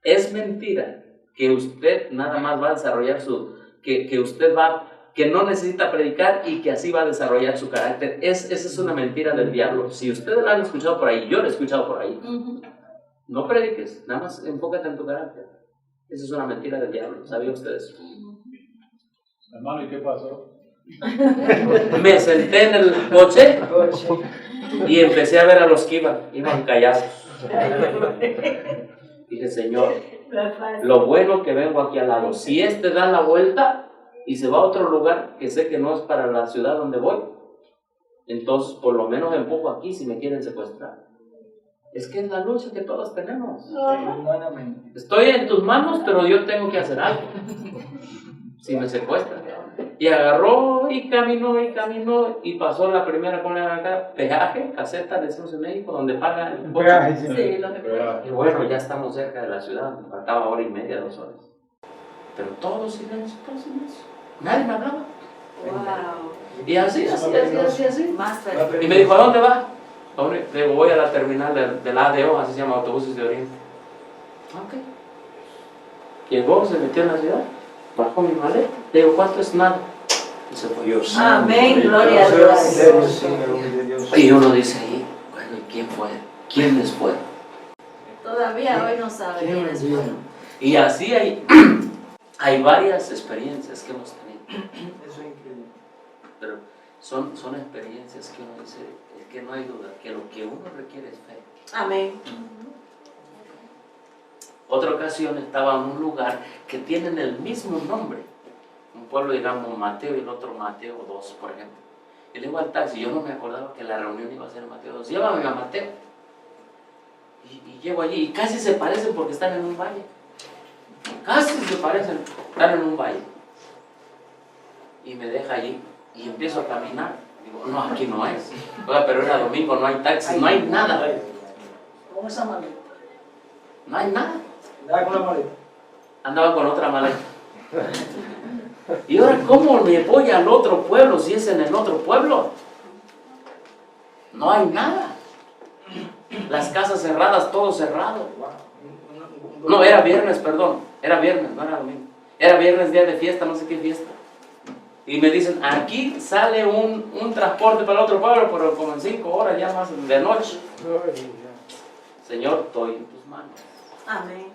Es mentira que usted nada más va a desarrollar que usted que no necesita predicar y que así va a desarrollar su carácter. Esa es una mentira del diablo. Si ustedes la han escuchado por ahí, yo la he escuchado por ahí, no prediques, nada más enfócate en tu carácter. Esa es una mentira del diablo, ¿sabían ustedes? Hermano, ¿y qué pasó? Me senté en el coche y empecé a ver a los que iban callados. Dije, Señor, lo bueno que vengo aquí al lado, si este da la vuelta y se va a otro lugar que sé que no es para la ciudad donde voy, entonces por lo menos empujo aquí si me quieren secuestrar. Es que es la lucha que todos tenemos. Estoy en tus manos, pero yo tengo que hacer algo si me secuestran. Y agarró y caminó y pasó la primera con la peaje, caseta, decimos en México, donde paga el coche. Sí, lo que Y bueno, ya estamos cerca de la ciudad, me faltaba hora y media, 2 horas. Pero todo silencio. Nadie me hablaba. Wow. Y así. Más Y me dijo, ¿a dónde va? Le digo, voy a la terminal del ADO, así se llama, Autobuses de Oriente. Ok. Llegó, se metió en la ciudad, bajó mi maleta. Le digo, ¿cuánto es nada? Y se fue. Dios. Amén, gloria a Dios. Y uno dice ahí, bueno, ¿y quién fue? ¿Quiénes fueron? Todavía hoy no sabe quiénes fueron. Y así hay varias experiencias que hemos tenido. Eso es increíble. Pero son experiencias que uno dice, es que no hay duda, que lo que uno requiere es fe. Amén. Otra ocasión estaba en un lugar que tienen el mismo nombre. Un pueblo, digamos, Mateo y el otro Mateo 2, por ejemplo. Y le digo al taxi, yo no me acordaba que la reunión iba a ser en Mateo 2. Llévame a Mateo. Y llego allí y casi se parecen porque están en un valle. Casi se parecen, están en un valle. Y me deja allí y empiezo a caminar. Digo, no, aquí no es. Oiga, pero era domingo, no hay taxi, no hay nada. ¿Cómo esa maleta? No hay nada. Andaba con la maleta. Andaba con otra maleta. Y ahora, ¿cómo me voy al otro pueblo si es en el otro pueblo? No hay nada. Las casas cerradas, todo cerrado. No, era viernes, perdón. Era viernes, no era domingo. Era viernes, día de fiesta, no sé qué fiesta. Y me dicen, aquí sale un transporte para el otro pueblo, pero como en 5 horas ya más de noche. Señor, estoy en tus manos. Amén.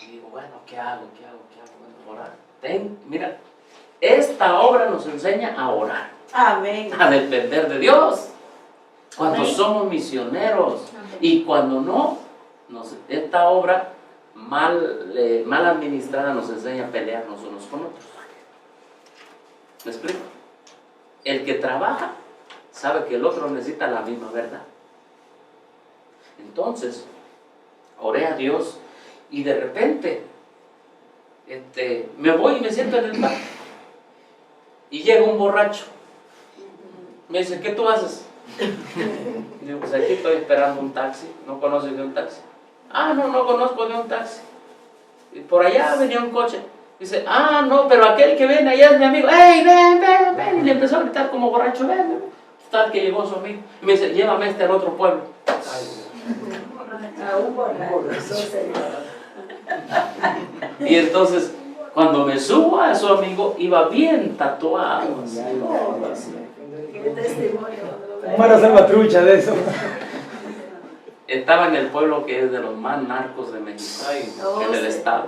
Y digo, bueno, ¿qué hago? Bueno, orar. Mira, esta obra nos enseña a orar, Amén. a depender de Dios. Cuando Amén. somos misioneros y cuando no, esta obra mal administrada nos enseña a pelearnos unos con otros. ¿Me explico? El que trabaja sabe que el otro necesita la misma verdad. Entonces, oré a Dios y de repente me voy y me siento en el parque y llega un borracho. Me dice, ¿qué tú haces? Y digo, pues aquí estoy esperando un taxi. ¿No conoces de un taxi? Ah, no conozco de un taxi. Y por allá venía un coche. Dice, ah, no, pero aquel que viene allá es mi amigo. ¡Ey, ven, ven, ven! Y le empezó a gritar como borracho, ven, ven. Tal que llegó su amigo. Y me dice, llévame al otro pueblo. Y entonces, cuando me subo a su amigo, iba bien tatuado. Así, todo así. ¿Cómo era salvatrucha de eso? Estaba en el pueblo que es de los más narcos de México, en el estado.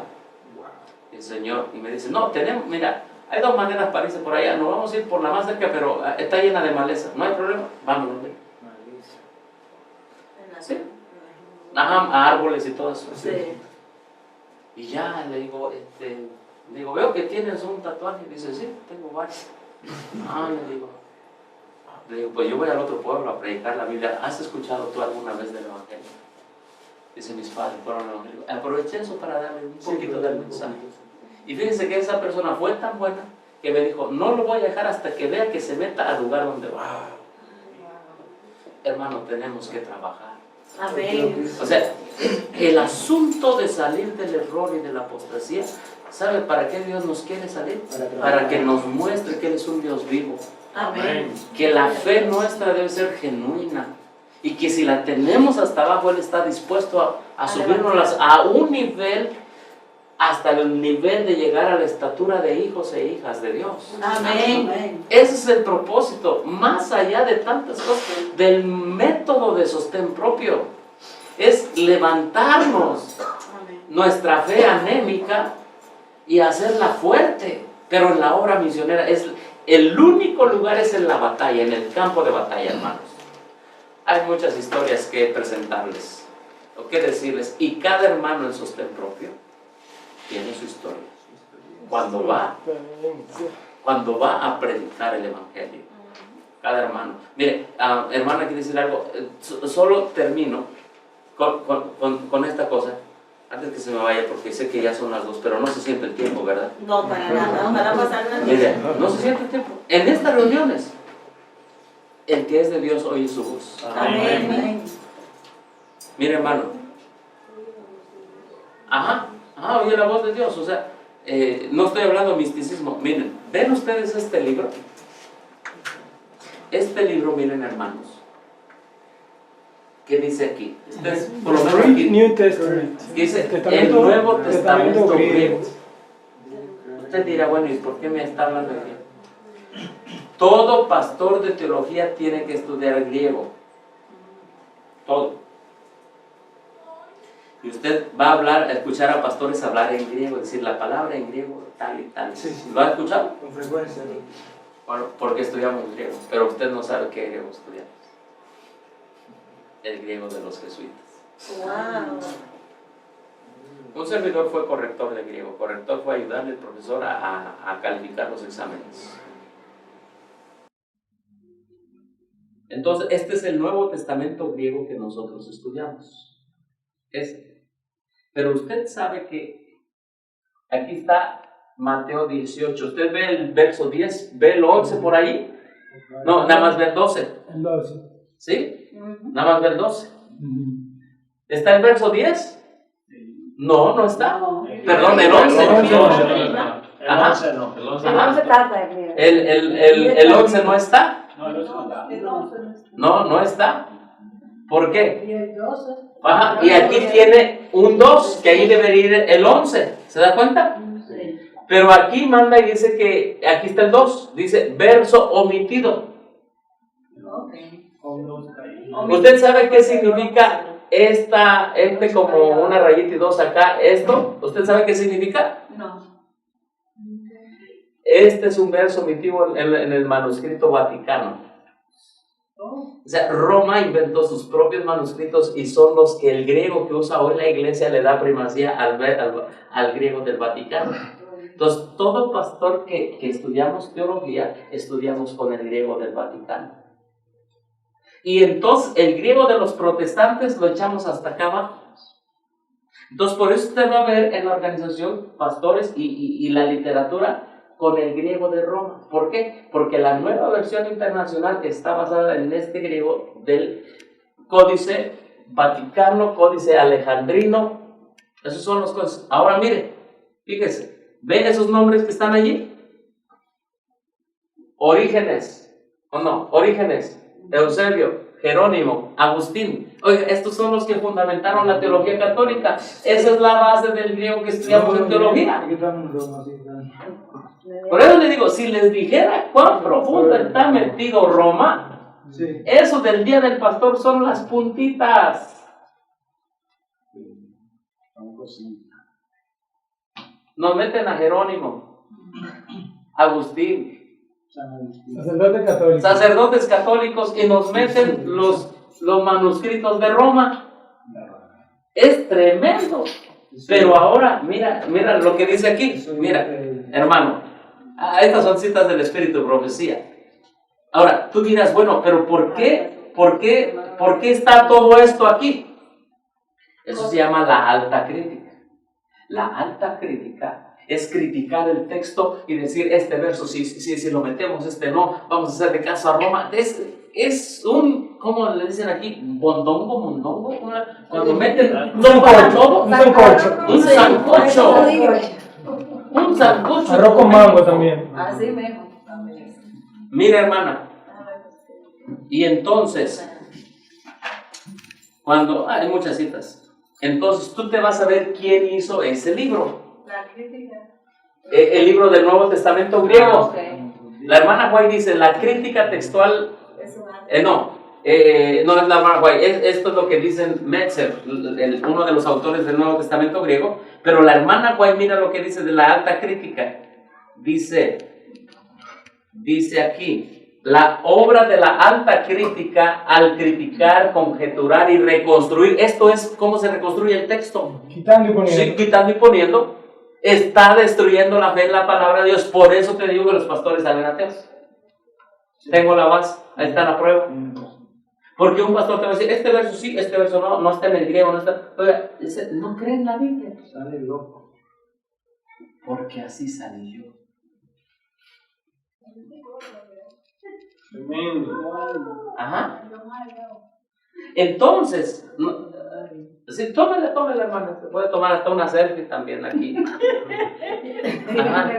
El señor, y me dice, no, tenemos, mira, hay dos maneras para irse por allá, nos vamos a ir por la más cerca, pero está llena de maleza, no hay problema, vámonos. ¿Ve? ¿Sí? Ajá, a árboles y todo eso. Sí. Y ya le digo, veo que tienes un tatuaje. Dice, sí, tengo varios. Le digo, pues yo voy al otro pueblo a predicar la Biblia. ¿Has escuchado tú alguna vez del Evangelio? Dice, mis padres fueron al Evangelio. Aproveché eso para darle un poquito del mensaje. Y fíjense que esa persona fue tan buena que me dijo, no lo voy a dejar hasta que vea que se meta al lugar donde va. Hermano, tenemos que trabajar. Amén. O sea, el asunto de salir del error y de la apostasía, ¿sabe para qué Dios nos quiere salir? Para que nos muestre que Él es un Dios vivo. Amén. Que la fe nuestra debe ser genuina. Y que si la tenemos hasta abajo, Él está dispuesto a subirnos a un nivel, hasta el nivel de llegar a la estatura de hijos e hijas de Dios. Amén. Ese es el propósito, más allá de tantas cosas, del método de sostén propio. Es levantarnos nuestra fe anémica y hacerla fuerte, pero en la obra misionera. El único lugar es en la batalla, en el campo de batalla, hermanos. Hay muchas historias que presentarles, o que decirles, y cada hermano en sostén propio tiene su historia. Cuando va a predicar el Evangelio, cada hermano. Mire, hermana, quiere decir algo. Solo termino con esta cosa, antes que se me vaya, porque sé que ya son las 2, pero no se siente el tiempo, ¿verdad? No, para nada, para pasar una Mire, no se siente el tiempo. En estas reuniones, el que es de Dios oye su voz. Amén. Mire, hermano. Oye la voz de Dios. O sea, no estoy hablando de misticismo. Miren, ¿ven ustedes este libro? Este libro, miren, hermanos. ¿Qué dice aquí? Por lo menos aquí. New Testament. Dice el Nuevo Testamento griego. Usted dirá, bueno, ¿y por qué me está hablando de griego? Todo pastor de teología tiene que estudiar griego. Todo. Y usted va a escuchar a pastores hablar en griego, decir la palabra en griego tal y tal. Sí. ¿Lo ha escuchado? Con frecuencia. Bueno, porque estudiamos griego, pero usted no sabe qué griego estudiamos. El griego de los jesuitas. Wow. Un servidor fue corrector de griego. Corrector fue ayudarle al profesor a calificar los exámenes. Entonces, este es el Nuevo Testamento griego que nosotros estudiamos. Pero usted sabe que aquí está Mateo 18. ¿Usted ve el verso 10? ¿Ve el 11 por ahí? No, nada más ve el 12. El 12. ¿Sí? Nada más ve el 12. ¿Está el verso 10? No, no está. Perdón, el 11. El 11 no. El 11 no está. No está. ¿Por qué? Y aquí tiene un 2, que ahí debería ir el 11. ¿Se da cuenta? Pero aquí manda y dice que aquí está el 2. Dice verso omitido. ¿Usted sabe qué significa como una rayita y 2 acá? ¿Esto? ¿Usted sabe qué significa? No. Este es un verso omitido en el manuscrito Vaticano. O sea, Roma inventó sus propios manuscritos y son los que el griego que usa hoy la iglesia le da primacía al griego del Vaticano. Entonces, todo pastor que estudiamos teología, estudiamos con el griego del Vaticano. Y entonces, el griego de los protestantes lo echamos hasta acá abajo. Entonces, por eso usted va a ver en la organización pastores y la literatura con el griego de Roma. ¿Por qué? Porque la nueva versión internacional está basada en este griego del Códice Vaticano, Códice Alejandrino. Esos son los códices. Ahora mire, fíjese, ¿Ve esos nombres que están allí? Orígenes, ¿o no? Orígenes, Eusebio, Jerónimo, Agustín. Oiga, estos son los que fundamentaron la teología católica. Esa es la base del griego que estudiamos en teología. Por eso le digo, si les dijera cuán profundo está metido Roma, eso del día del pastor son las puntitas. Nos meten a Jerónimo, Agustín, sacerdotes católicos, y nos meten los manuscritos de Roma. Es tremendo. Pero ahora, mira lo que dice aquí. Mira, hermano, estas son citas del Espíritu de Profecía. Ahora, tú dirás, bueno, pero ¿por qué está todo esto aquí? Eso se llama la alta crítica. La alta crítica es criticar el texto y decir, este verso si lo metemos, este no, vamos a hacerle caso a Roma. Es un, ¿cómo le dicen aquí? Bondongo, mondongo, cuando meten todo, un sancocho. Arroz con mango también. Así mismo. Mira, hermana, y entonces, cuando hay muchas citas, entonces tú te vas a ver quién hizo ese libro. La crítica. El libro del Nuevo Testamento griego. Okay. La hermana White dice, la crítica textual, no es la hermana White, esto es lo que dicen Metzer, uno de los autores del Nuevo Testamento griego, pero la hermana White mira lo que dice de la alta crítica. Dice aquí, la obra de la alta crítica al criticar, conjeturar y reconstruir, esto es cómo se reconstruye el texto. Quitando y poniendo. Sí, quitando y poniendo. Está destruyendo la fe en la palabra de Dios. Por eso te digo que los pastores salen ateos. Tengo la base, ahí está la prueba. Porque un pastor te va a decir, este verso sí, este verso no está en el griego, no está. Oiga, no cree en la Biblia. Sale loco. Porque así salí yo. Tremendo. Ajá. Entonces, sí, tómale, hermano. Se puede tomar hasta una selfie también aquí. Ajá.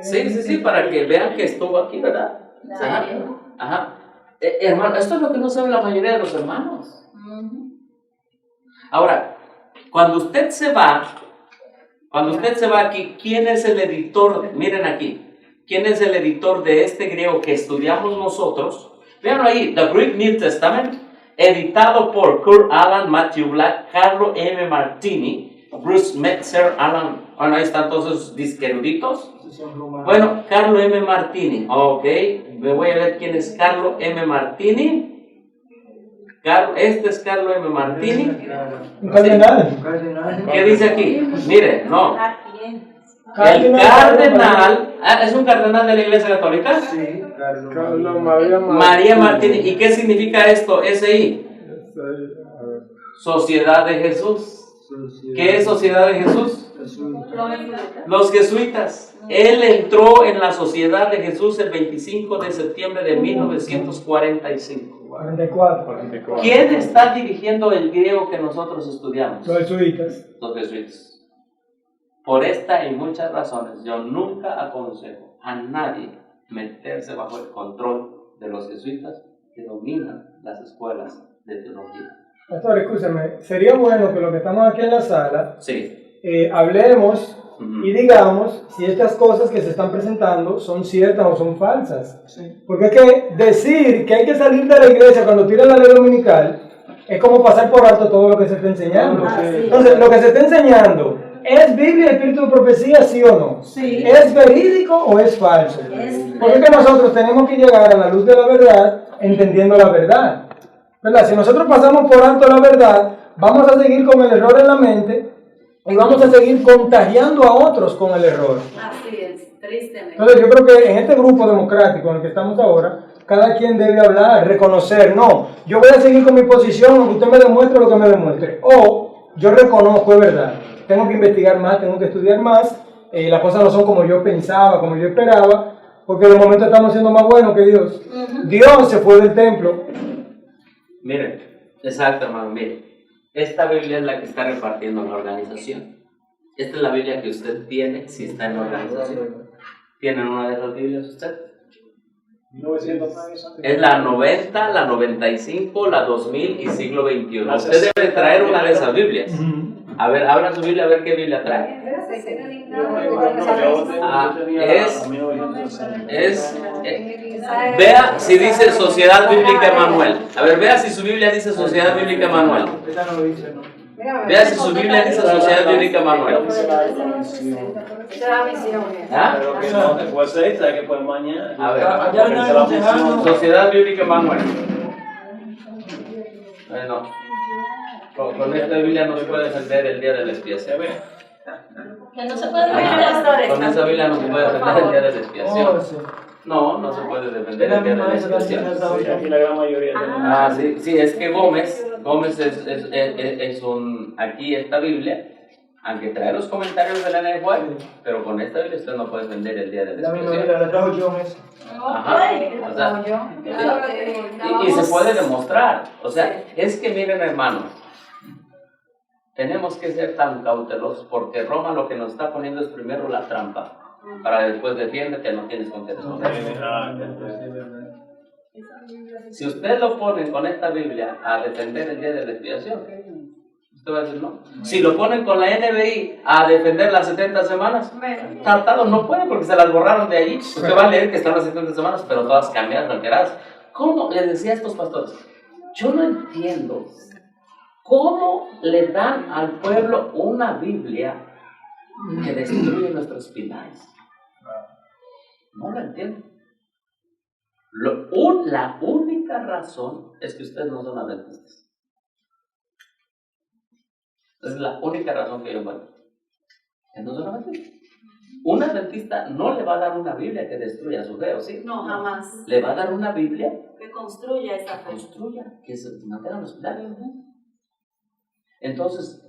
Sí, para que vean que estuvo aquí, ¿verdad? Ajá. Hermano, esto es lo que no sabe la mayoría de los hermanos. Ahora, cuando usted se va aquí, ¿quién es el editor? Miren aquí. ¿Quién es el editor de este griego que estudiamos nosotros? Vean ahí, The Greek New Testament, editado por Kurt Aland, Matthew Black, Carlo M. Martini, Bruce Metzer, Alan. Bueno, ahí están todos esos disqueruditos. Bueno, Carlo M. Martini. Ok, me voy a ver quién es Carlo M. Martini. Este es Carlo M. Martini. Un cardenal. ¿Qué dice aquí? Mire, no. El cardenal, ¿es un cardenal de la Iglesia Católica? Sí, Carlos María Martínez. ¿Y qué significa esto? SI. Sociedad de Jesús. ¿Qué es Sociedad de Jesús? Los jesuitas. Él entró en la Sociedad de Jesús el 25 de septiembre de 1945. 44. ¿Quién está dirigiendo el griego que nosotros estudiamos? Los jesuitas. Los jesuitas. Por esta y muchas razones, yo nunca aconsejo a nadie meterse bajo el control de los jesuitas que dominan las escuelas de teología. Pastor, escúchame, sería bueno que los que estamos aquí en la sala Sí. Hablemos y digamos si estas cosas que se están presentando son ciertas o son falsas. Sí. Porque es que decir que hay que salir de la iglesia cuando tira la ley dominical es como pasar por alto todo lo que se está enseñando. Entonces, lo que se está enseñando, ¿es Biblia, espíritu de profecía, sí o no? Sí. ¿Es verídico o es falso? Porque es que nosotros tenemos que llegar a la luz de la verdad entendiendo la verdad, ¿verdad? Si nosotros pasamos por alto la verdad, vamos a seguir con el error en la mente y vamos a seguir contagiando a otros con el error. Así es, tristemente. Entonces yo creo que en este grupo democrático en el que estamos ahora, cada quien debe hablar, reconocer, no, yo voy a seguir con mi posición aunque usted me demuestre lo que me demuestre, o yo reconozco, es verdad, tengo que investigar más, tengo que estudiar más, las cosas no son como yo pensaba, como yo esperaba, porque de momento estamos siendo más buenos que Dios. Dios se fue del templo. Miren, exacto, hermano, miren. Esta Biblia es la que está repartiendo la organización. Esta es la Biblia que usted tiene si está en organización. ¿Tienen una de esas Biblias usted? 900. Es la 90, la 95, la 2000 y siglo XXI. Usted debe traer una de esas Biblias. A ver, abra su Biblia a ver qué Biblia trae. Vea si dice Sociedad Bíblica Emanuel. A ver, vea si su Biblia dice Sociedad Bíblica Emanuel. Vea si su Biblia dice Sociedad Bíblica Emanuel. ¿Ah? Pero que no te puede ser, que fue mañana. A ver, Sociedad Bíblica Emanuel. Bueno, con esta Biblia no se puede defender el día de la expiación. Que no se puede defender. Con esa Biblia no se puede defender el día de la expiación. No, no se puede defender el día de la expiación. Aquí la gran mayoría Ah, sí, sí, es que Gómez es un, aquí esta Biblia, aunque trae los comentarios de la NFW, pero con esta Biblia usted no puede defender el día de la expiación. Ajá, o sea, y se puede demostrar, o sea, es que miren hermanos, tenemos que ser tan cautelosos porque Roma lo que nos está poniendo es primero la trampa, para después defiende que no tienes con qué responder. Si usted lo pone con esta Biblia a defender el día de la expiación, usted va a decir no. Si lo ponen con la NBI a defender las 70 semanas, tratado no puede porque se las borraron de allí. Usted va a leer que están las 70 semanas, pero todas cambiadas, alteradas. ¿Cómo? Les decía a estos pastores, yo no entiendo cómo le dan al pueblo una Biblia que destruye nuestros pilares. No lo entiendo. La única razón es que ustedes no son adventistas. Es la única razón que yo encuentro. Que no son adventistas. Un adventista no le va a dar una Biblia que destruya su fe, ¿o sí? No, jamás. Le va a dar una Biblia Que construya esa fe. que se mantenga los pilares. Entonces,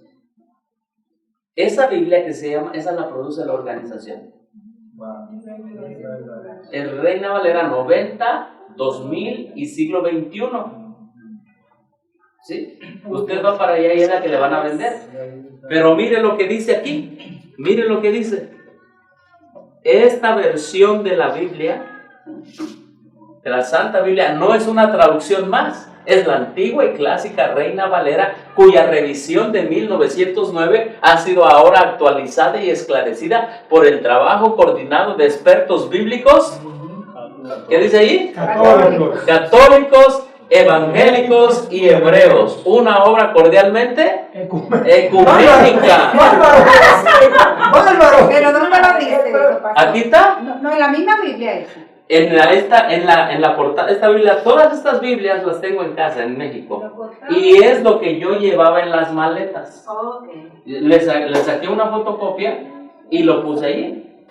esa Biblia que se llama, esa la produce la organización. El Reina Valera 90, 2000 y siglo XXI. ¿Sí? Usted va para allá y es la que le van a vender. Pero mire lo que dice aquí. Mire lo que dice. Esta versión de la Biblia, de la Santa Biblia, no es una traducción más. Es la antigua y clásica Reina Valera, cuya revisión de 1909 ha sido ahora actualizada y esclarecida por el trabajo coordinado de expertos bíblicos. ¿Qué dice ahí? Católicos, evangélicos y hebreos. Una obra cordialmente ecuménica. ¡Bárbaro! Pero ¿dónde lo dice? Aquí está. No, en la misma Biblia es. En la portada, esta Biblia, todas estas Biblias las tengo en casa en México. Y es lo que yo llevaba en las maletas. Le saqué una fotocopia y lo puse ahí.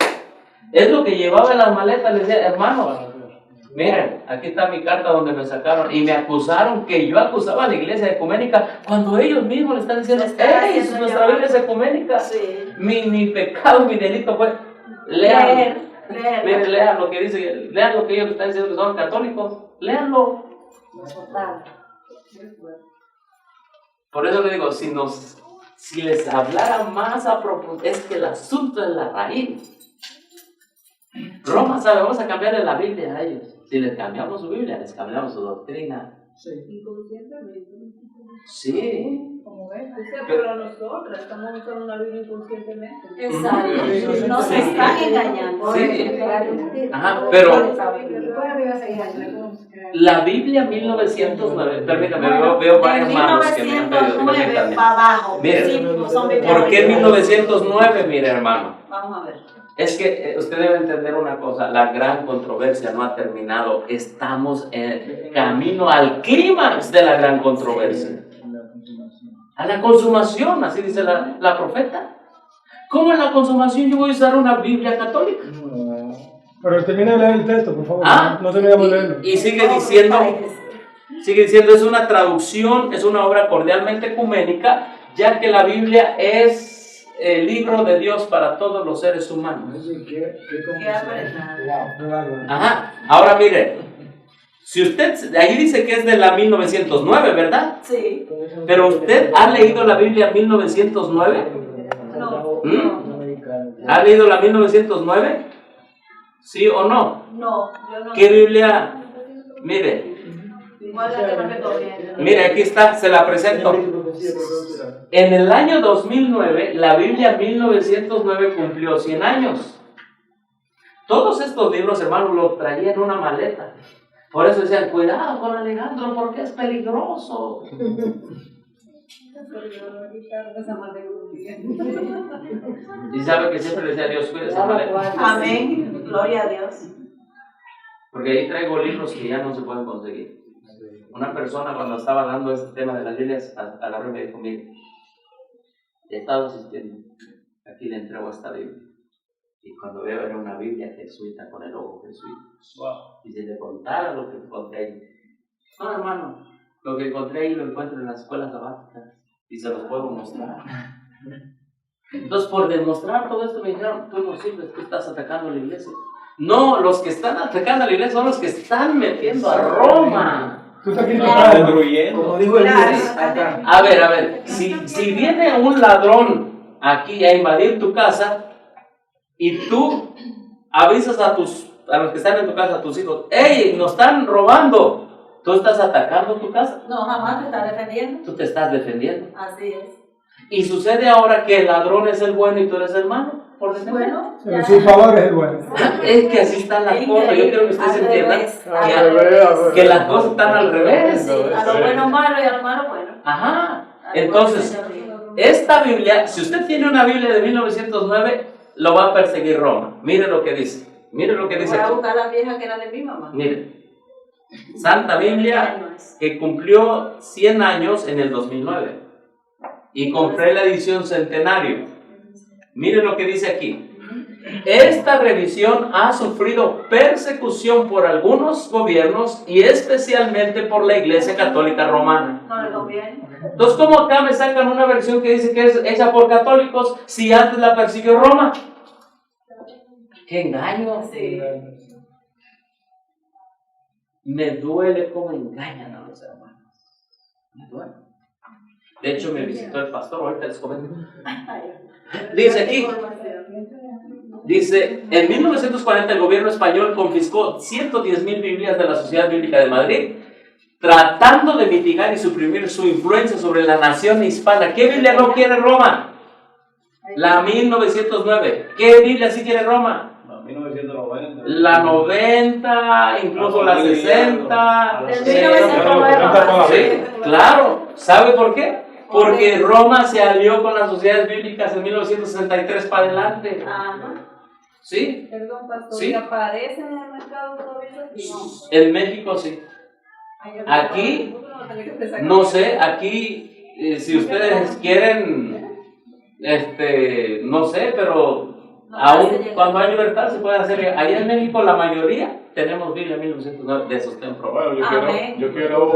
Es lo que llevaba en las maletas. Les decía, hermanos, miren, aquí está mi carta donde me sacaron. Y me acusaron que yo acusaba a la iglesia ecuménica cuando ellos mismos le están diciendo, ¡ey! Nuestra Biblia es ecuménica. Sí. Mi pecado, mi delito fue leer. Miren, lean lo que dice, lean lo que ellos están diciendo que son católicos, leanlo. Por eso le digo, si les hablara más a profundidad, es que el asunto es la raíz. Roma sabe, vamos a cambiarle la Biblia a ellos. Si les cambiamos su Biblia, les cambiamos su doctrina. Sí. Como ves, pero nosotros estamos usando una Biblia inconscientemente. Exacto. Nos están engañando. Sí. Ajá, pero la Biblia 1909, permítame, veo varias manos que me han pedido. Para abajo. Mire, ¿por qué 1909, mire hermano? Vamos a ver. Es que usted debe entender una cosa, la gran controversia no ha terminado, estamos en camino al clímax de la gran controversia. A la consumación, así dice la profeta. ¿Cómo en la consumación yo voy a usar una Biblia católica? Pero termina de leer el texto, por favor. No terminamos de leerlo. Y sigue diciendo, es una traducción, es una obra cordialmente ecuménica, ya que la Biblia es el libro de Dios para todos los seres humanos. Ajá. Ahora mire, si usted, ahí dice que es de la 1909, ¿verdad? Sí. Pero usted ha leído la Biblia 1909? ¿Ha leído la 1909? ¿Sí o no? No, yo no. ¿Qué Biblia? Mire, Igual la que me recomienda. mire, aquí está, se la presento. En el año 2009, la Biblia 1909 cumplió 100 años. Todos estos libros, hermanos, los traía en una maleta. Por eso decían, cuidado con Alejandro, porque es peligroso. Y sabe que siempre le decía a Dios, cuide esa maleta. Amén. Gloria a Dios. Porque ahí traigo libros que ya no se pueden conseguir. Una persona cuando estaba dando este tema de las Biblias, agarró y me dijo, mire, he estado asistiendo, aquí le entrego esta Biblia. Y cuando veo era una Biblia jesuita con el ojo jesuita. Wow. Y si le contara lo que encontré ahí. No, hermano, lo que encontré ahí lo encuentro en las escuelas sabáticas y se los puedo mostrar. Entonces, por demostrar todo esto me dijeron, tú no sirves, tú estás atacando a la iglesia. No, los que están atacando a la iglesia son los que están metiendo a Roma. Tú estás aquí Está destruyendo. Como dijo Elías, acá. A ver, si viene un ladrón aquí a invadir tu casa y tú avisas a los que están en tu casa, a tus hijos, ¡hey, nos están robando! ¿Tú estás atacando tu casa? No, jamás te está defendiendo. Tú te estás defendiendo. Así es. Y sucede ahora que el ladrón es el bueno y tú eres el malo, por ejemplo. Bueno, En su favor es el bueno. Es que así está la cosa. Yo quiero que ustedes Al entiendan revés, Al al revés, revés. que las cosas están al revés. Sí, a lo bueno malo y a lo malo bueno. Ajá. A lo Entonces, bueno, bueno. esta Biblia, si usted tiene una Biblia de 1909, lo va a perseguir Roma. Mire lo que dice. Mire lo que dice Voy a aquí. buscar la vieja que era de mi mamá. Mire. Santa Biblia que cumplió 100 años en el 2009. Y compré la edición centenario. Mire lo que dice aquí. Esta revisión ha sufrido persecución por algunos gobiernos y especialmente por la Iglesia Católica Romana. No le conviene. Entonces, ¿cómo acá me sacan una versión que dice que es hecha por católicos si antes la persiguió Roma? ¡Qué engaño! Sí. Me duele cómo engañan a los hermanos. Me duele. De hecho, me visitó el pastor, ahorita les comento. Dice aquí, dice, en 1940 el gobierno español confiscó 110,000 Biblias de la Sociedad Bíblica de Madrid, tratando de mitigar y suprimir su influencia sobre la nación hispana. ¿Qué Biblia no quiere Roma? La 1909. ¿Qué Biblia sí quiere Roma? 1990. La 90, incluso la 60. Del Sí, 1990. sí, claro. ¿Sabe por qué? Porque Roma se alió con las sociedades bíblicas en 1963 para adelante. Ajá. ¿Sí? Perdón, pastor, Sí. ¿y aparecen en el mercado todavía? No. En México sí. Aquí, no sé, aquí, si ustedes quieren, no sé, pero aún cuando hay libertad se puede hacer. Allá en México la mayoría tenemos Biblia 1909 de esos templos. Bueno, Amén. yo quiero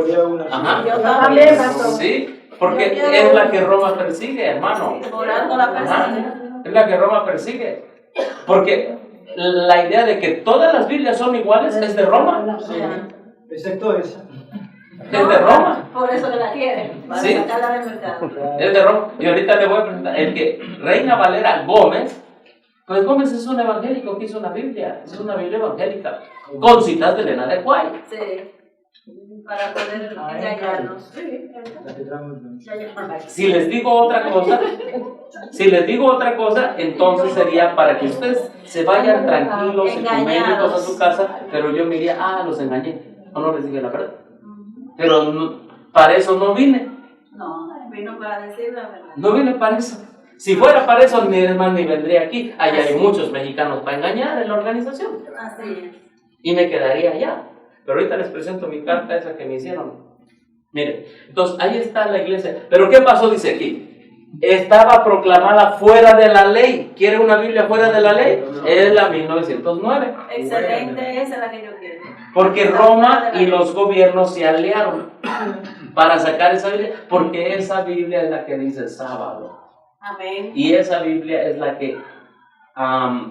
Ajá. Yo también, pastor. Sí, porque es la que Roma persigue, hermano. Orando la Ajá. persona. Es la que Roma persigue. Porque la idea de que todas las Biblias son iguales es de Roma. Excepto esa. Es de Roma. Por eso que la quieren. Para Sí. sacarla del mercado. Es de Roma. Y ahorita le voy a presentar el que Reina Valera Gómez. Pues Gómez es un evangélico que hizo una Biblia. Es una Biblia evangélica. Con citas de Elena de White. Sí. Para poder engañarnos. Si les digo otra cosa, entonces sería para que ustedes se vayan tranquilos, ecuménicos a su casa, pero yo me diría, los engañé, o no les dije la verdad. Pero para eso no vine, No, vino para decir la verdad. no vine para eso. Si fuera para eso, ni vendría aquí. Allá hay muchos mexicanos para engañar en la organización. Así es. Y me quedaría allá. Pero ahorita les presento mi carta esa que me hicieron. Mire, entonces ahí está la iglesia. Pero ¿qué pasó? Dice aquí. Estaba proclamada fuera de la ley. ¿Quiere una Biblia fuera de la ley? Es la 1909. Excelente, esa es la que yo quiero. Porque Roma y los gobiernos se aliaron para sacar esa Biblia. Porque esa Biblia es la que dice sábado. Amén. Y esa Biblia es la que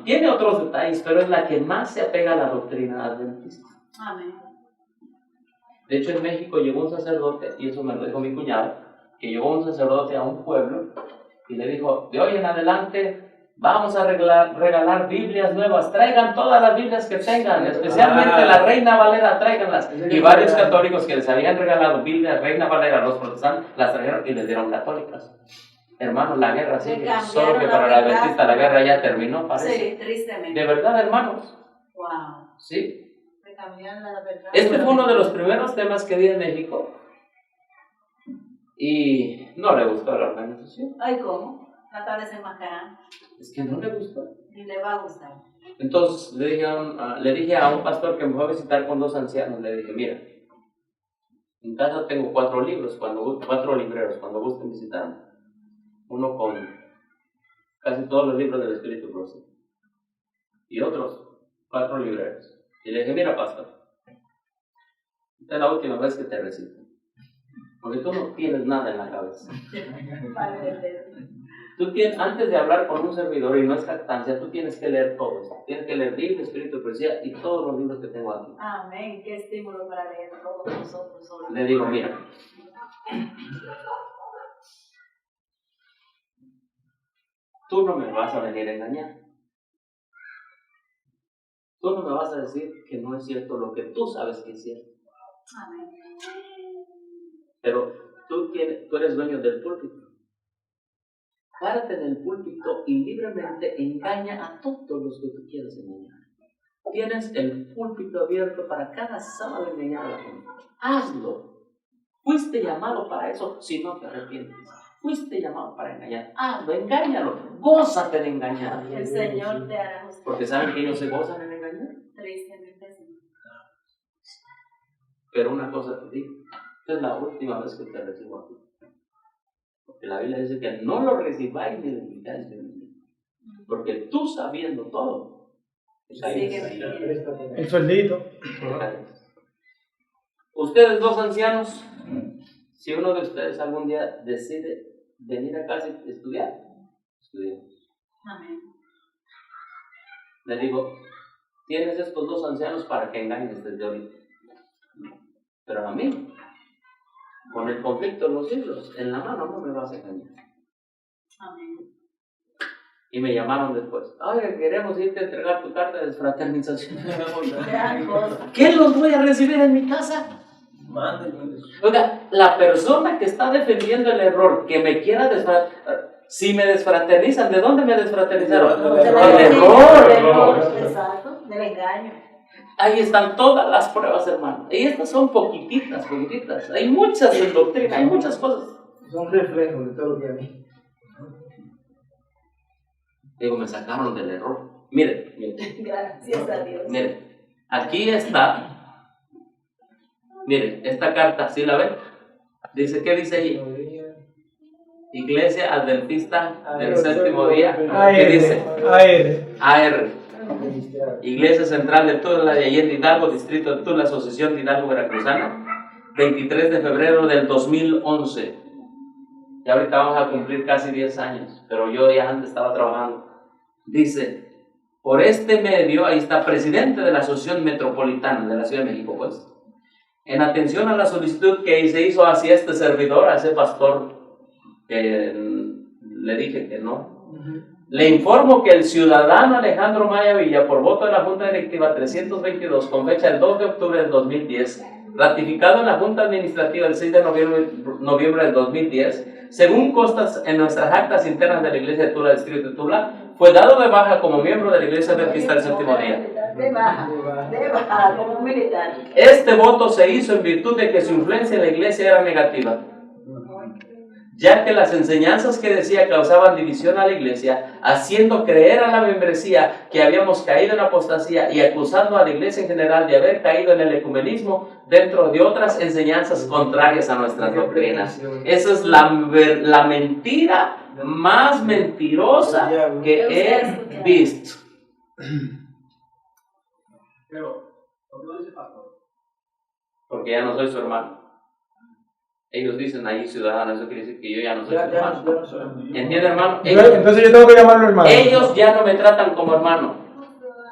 tiene otros detalles, pero es la que más se apega a la doctrina adventista. Amén. De hecho, en México llegó un sacerdote, y eso me lo dijo mi cuñado, que llegó un sacerdote a un pueblo y le dijo, de hoy en adelante Vamos a regalar Biblias nuevas. Traigan todas las Biblias que tengan, especialmente la Reina Valera, tráiganlas. Y varios católicos que les habían regalado Biblias Reina Valera a los protestantes, las trajeron y les dieron católicas. Hermanos, la guerra sigue. Solo que para la adventista la guerra ya terminó, parece. Sí, tristemente. De verdad, hermanos. Wow. Sí. Me cambiaron la verdad. Este fue uno de los primeros temas que vi en México. Y no le gustó a la organización. Ay, ¿cómo? Trata de desenmascarar. Es que no le gustó. Ni le va a gustar. Entonces le dije a un pastor que me fue a visitar con 2 ancianos, le dije, mira, en casa tengo 4 libros, 4 libreros, cuando gusten visitarme. Uno con casi todos los libros del Espíritu Profético. Y otros 4 libreros. Y le dije, mira, pastor, esta es la última vez que te recito. Porque tú no tienes nada en la cabeza. Tú tienes, antes de hablar con un servidor, y no es jactancia, tú tienes que leer todo esto. Tienes que leer Biblia, Espíritu de Profecía y todos los libros que tengo aquí. Amén. Qué estímulo para leer todos nosotros. Le digo, mira, tú no me vas a venir a engañar. Tú no me vas a decir que no es cierto lo que tú sabes que es cierto. Amén. Pero tú eres dueño del púlpito. Párate en el púlpito y libremente engaña a todos los que tú quieras engañar. Tienes el púlpito abierto para cada sábado engañar a la gente. Hazlo. Fuiste llamado para eso si no te arrepientes. Fuiste llamado para engañar. Hazlo, engáñalo. Gózate de engañar. El Señor te hará justicia. Porque saben que ellos se gozan en engañar. Tristemente sí. Pero una cosa te digo, esta es la última vez que te recibo aquí. Porque la Biblia dice que no lo recibáis ni lo invitáis de mí. Porque tú sabiendo todo, El sueldito. Ustedes 2 ancianos, si uno de ustedes algún día decide venir a casa y estudiar, estudiemos. Amén. Le digo, tienes estos 2 ancianos para que engañes desde ahorita. Pero a mí, con el conflicto de los libros en la mano, no me vas a engañar. Amén. Y me llamaron después. Oye, queremos irte a entregar tu carta de desfraternización. Gran cosa. ¿Qué los voy a recibir en mi casa? Oiga, la persona que está defendiendo el error, que me quiera desfraternizar, si me desfraternizan, ¿de dónde me desfraternizaron? Del error. Exacto, del engaño. Ahí están todas las pruebas, hermano. Y estas son poquititas. Hay muchas en doctrina, hay muchas cosas. Son reflejos de todo lo que hay. Digo, me sacaron del error. Miren. Gracias a Dios. Miren, aquí está. Miren, esta carta, ¿sí la ven? Dice, ¿qué dice ahí? Iglesia Adventista del Séptimo Día. ¿Qué dice? AR. Iglesia Central de Tula de Allende Hidalgo, Distrito de Tula, Asociación de Hidalgo Veracruzana, 23 de febrero del 2011. Y ahorita vamos a cumplir casi 10 años, pero yo ya antes estaba trabajando. Dice, por este medio, ahí está, presidente de la Asociación Metropolitana de la Ciudad de México, pues, en atención a la solicitud que se hizo hacia este servidor, a ese pastor, que le dije que no, le informo que el ciudadano Alejandro Maya Villa, por voto de la Junta Directiva 322, con fecha del 2 de octubre del 2010, ratificado en la Junta Administrativa el 6 de noviembre del 2010, según constas en nuestras actas internas de la Iglesia de Tula, Distrito de Tula, fue dado de baja como miembro de la Iglesia Adventista del Séptimo Día. De baja, como un militar. Este voto se hizo en virtud de que su influencia en la Iglesia era negativa, ya que las enseñanzas que decía causaban división a la Iglesia, haciendo creer a la membresía que habíamos caído en apostasía y acusando a la Iglesia en general de haber caído en el ecumenismo dentro de otras enseñanzas contrarias a nuestras doctrinas. Esa es la mentira más mentirosa que he visto. Pero, ¿por qué lo dice pastor? Porque ya no soy su hermano. Ellos dicen ahí ciudadano, eso quiere decir que yo ya no soy su hermano. ¿Entiende, hermano? Entonces yo tengo que llamarlo hermano. Ellos ya no me tratan como hermano.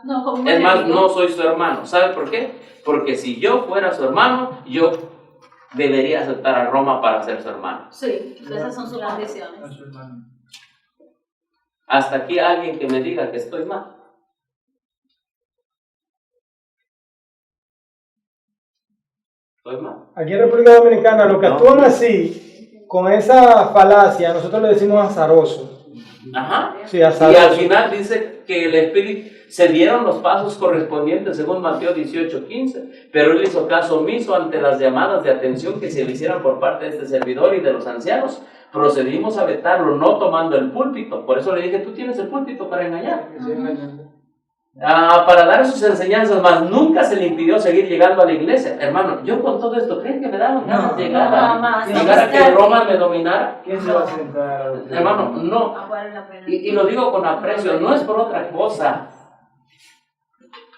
No, como Es más, enemigo. no soy su hermano. ¿Sabe por qué? Porque si yo fuera su hermano, yo debería aceptar a Roma para ser su hermano. Sí, esas son sus condiciones. Hasta aquí alguien que me diga que estoy mal. ¿Estoy mal? Aquí en República Dominicana, los que actúan así, con esa falacia, nosotros le decimos azaroso. Ajá. Sí, Y azaroso. al final dice que el Espíritu se dieron los pasos correspondientes según Mateo 18:15, pero él hizo caso omiso ante las llamadas de atención que se le hicieran por parte de este servidor y de los ancianos. Procedimos a vetarlo, no tomando el púlpito. Por eso le dije, tú tienes el púlpito para engañar. Para dar sus enseñanzas, más nunca se le impidió seguir llegando a la iglesia. Hermano, yo con todo esto, ¿creen que me daban ganas de llegar a que Roma me dominara? ¿Quién se va a sentar? Hermano, no. Y lo digo con aprecio, no es por otra cosa.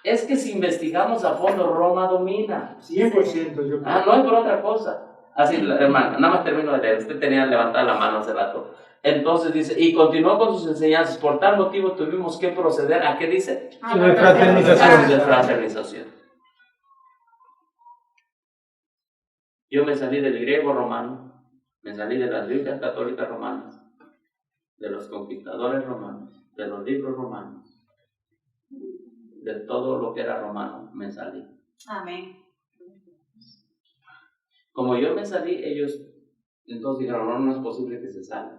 Es que si investigamos a fondo, Roma domina. 100% yo creo. No es por otra cosa. Así, hermano, nada más termino de leer. Usted tenía levantada la mano hace rato. Entonces dice, y continuó con sus enseñanzas. Por tal motivo tuvimos que proceder a, ¿qué dice? Sí, de fraternización. De fraternización. Yo me salí del griego romano, me salí de las Biblias católicas romanas, de los conquistadores romanos, de los libros romanos, de todo lo que era romano, me salí. Amén. Como yo me salí, ellos entonces dijeron, no es posible que se salga.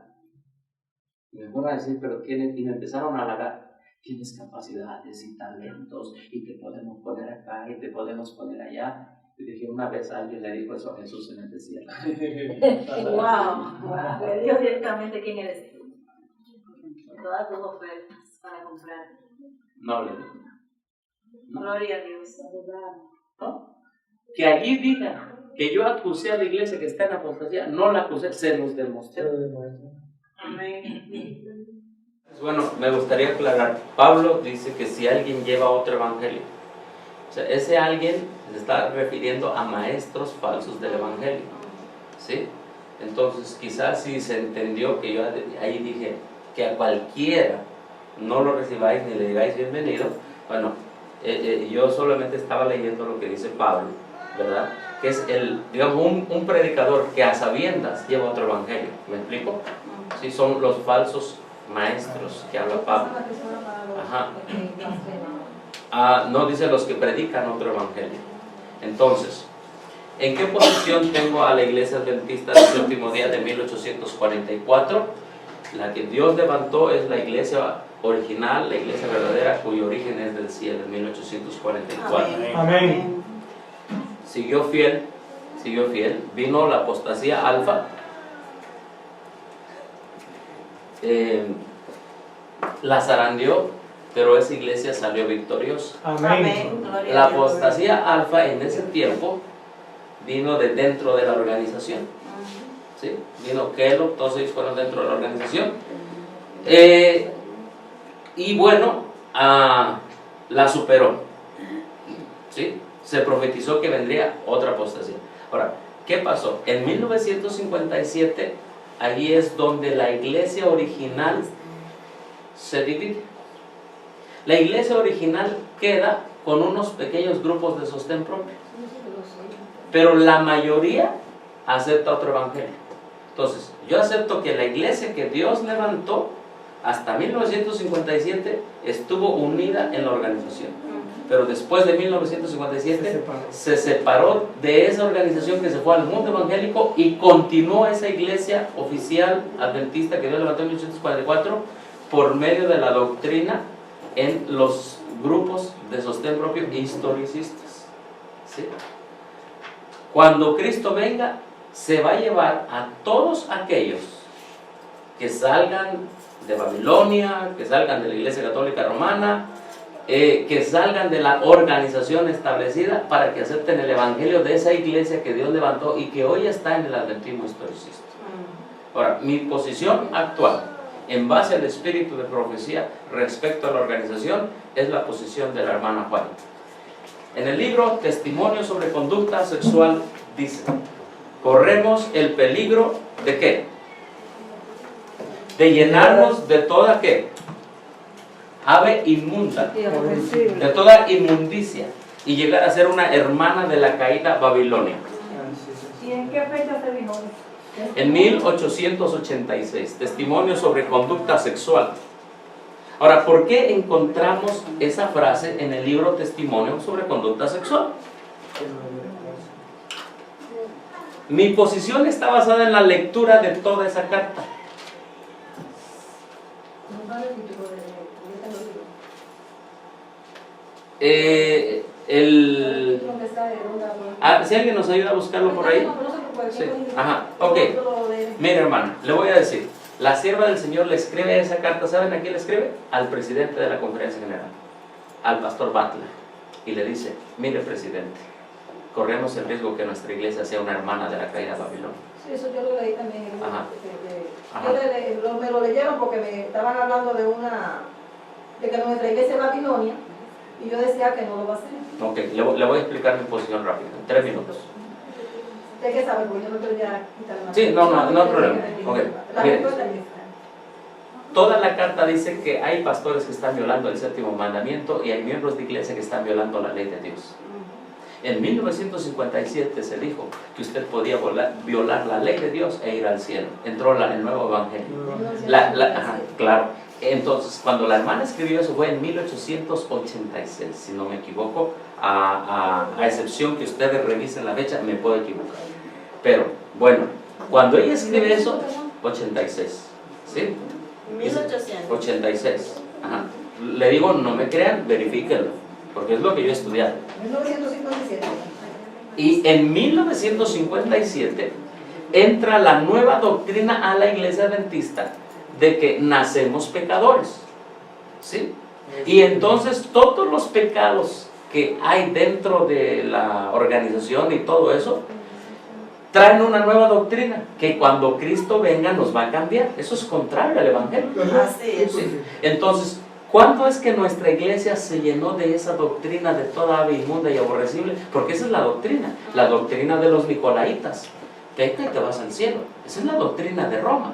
Y me fueron a decir, pero tienen, y me empezaron a halagar, tienes capacidades y talentos, y te podemos poner acá, y te podemos poner allá. Y dije, una vez alguien le dijo eso a Jesús en el desierto. Wow. Le dijo directamente quién eres tú. Todas tus ofertas para comprar. No le digo. No. Gloria a Dios. ¿No? Que allí diga que yo acusé a la iglesia que está en apostasía, no la acusé, se los demostré. Amén. Bueno, me gustaría aclarar, Pablo dice que si alguien lleva otro evangelio, o sea, ese alguien se está refiriendo a maestros falsos del evangelio, ¿sí? Entonces quizás si se entendió que yo ahí dije que a cualquiera no lo recibáis ni le digáis bienvenido, bueno, yo solamente estaba leyendo lo que dice Pablo, ¿verdad? Que es digamos, un predicador que a sabiendas lleva otro evangelio. ¿Me explico? Sí, son los falsos maestros que habla Pablo. Ajá. No dice los que predican otro evangelio. Entonces, ¿en qué posición tengo a la Iglesia Adventista del Séptimo Día de 1844? La que Dios levantó es la iglesia original, la iglesia verdadera, cuyo origen es del cielo, en 1844. Amén. Siguió fiel, vino la apostasía alfa, la zarandeó, pero esa iglesia salió victoriosa. Amén. La apostasía alfa en ese tiempo vino de dentro de la organización. ¿Sí? Vino Kellogg, todos ellos fueron dentro de la organización. Y bueno, la superó. ¿Sí? Se profetizó que vendría otra apostasía. Ahora, ¿qué pasó? En 1957, allí es donde la iglesia original se divide. La iglesia original queda con unos pequeños grupos de sostén propio, pero la mayoría acepta otro evangelio. Entonces, yo acepto que la iglesia que Dios levantó hasta 1957 estuvo unida en la organización, pero después de 1957 se separó de esa organización que se fue al mundo evangélico y continuó esa iglesia oficial adventista que Dios levantó en 1844 por medio de la doctrina en los grupos de sostén propio historicistas. ¿Sí? Cuando Cristo venga, se va a llevar a todos aquellos que salgan de Babilonia, que salgan de la Iglesia Católica Romana, que salgan de la organización establecida para que acepten el evangelio de esa iglesia que Dios levantó y que hoy está en el adventismo historicista. Ahora, mi posición actual, en base al espíritu de profecía respecto a la organización, es la posición de la hermana Juana. En el libro Testimonio sobre Conducta Sexual dice: corremos el peligro de ¿qué? De llenarnos de toda ¿qué? Ave inmunda, de toda inmundicia, y llegar a ser una hermana de la caída Babilonia. ¿Y en qué fecha se vino? En 1886, Testimonio sobre Conducta Sexual. Ahora, ¿por qué encontramos esa frase en el libro Testimonio sobre conducta sexual? Mi posición está basada en la lectura de toda esa carta. Si alguien nos ayuda a buscarlo por ahí. Sí. Ajá, ok. Mira, hermano, le voy a decir. La sierva del Señor le escribe esa carta. ¿Saben a quién le escribe? Al presidente de la Conferencia General, al pastor Butler. Y le dice: mire, presidente, corremos el riesgo que nuestra iglesia sea una hermana de la caída de Babilonia. Sí, eso yo lo leí también. Ajá. Me lo leyeron porque me estaban hablando de que nuestra iglesia es Babilonia, y yo decía que no lo va a hacer. Ok, le voy a explicar mi posición rápido, en 3 minutos. Usted que sabe, porque yo no quiero ya quitarle más. Sí, no hay problema. Okay. La Mire, respuesta es esta. toda la carta dice que hay pastores que están violando el 7º mandamiento y hay miembros de iglesia que están violando la ley de Dios. En 1957 se dijo que usted podía violar la ley de Dios e ir al cielo. Entró el nuevo evangelio. Ajá, claro. Entonces, cuando la hermana escribió eso fue en 1886, si no me equivoco, a excepción que ustedes revisen la fecha, me puedo equivocar. Pero, bueno, cuando ella escribe eso, 86, ¿sí? 1886. Ajá. Le digo, no me crean, verifíquenlo, porque es lo que yo he estudiado. 1957. Y en 1957 entra la nueva doctrina a la iglesia adventista de que nacemos pecadores, ¿sí? Y entonces todos los pecados que hay dentro de la organización y todo eso traen una nueva doctrina que cuando Cristo venga nos va a cambiar. Eso es contrario al evangelio. Así es. ¿Sí? Entonces, ¿cuándo es que nuestra iglesia se llenó de esa doctrina de toda ave inmunda y aborrecible? Porque esa es la doctrina de los nicolaitas. Peca y te vas al cielo. Esa es la doctrina de Roma.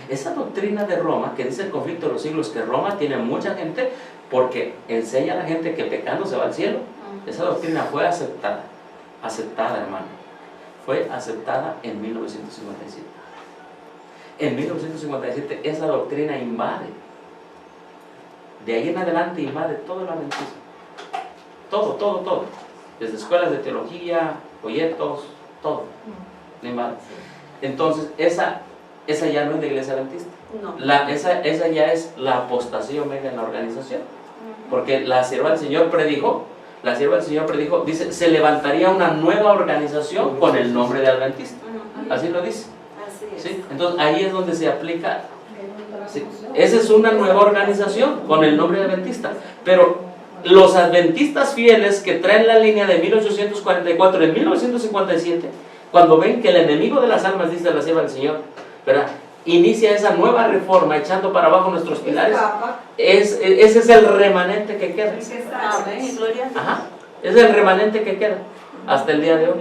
Esa doctrina de Roma, que dice el conflicto de los siglos, que Roma tiene mucha gente porque enseña a la gente que pecando se va al cielo. Esa doctrina fue aceptada, hermano. Fue aceptada en 1957. En 1957 esa doctrina invade. De ahí en adelante invade todo el adventismo. Todo. Desde escuelas de teología, folletos, todo. Invade. Entonces, esa ya no es de iglesia adventista. No. Esa ya es la apostasía omega en la organización. Porque la sierva del Señor predijo, dice, se levantaría una nueva organización con el nombre de adventista. Así lo dice. Así es. ¿Sí? Entonces ahí es donde se aplica. ¿Sí? Esa es una nueva organización con el nombre de adventista. Pero los adventistas fieles que traen la línea de 1844 en 1957, cuando ven que el enemigo de las almas, dice la sierva del Señor, ¿verdad?, inicia esa nueva reforma echando para abajo nuestros pilares, ese es el remanente que queda. Amén y gloria a Dios. Ajá, es el remanente que queda hasta el día de hoy.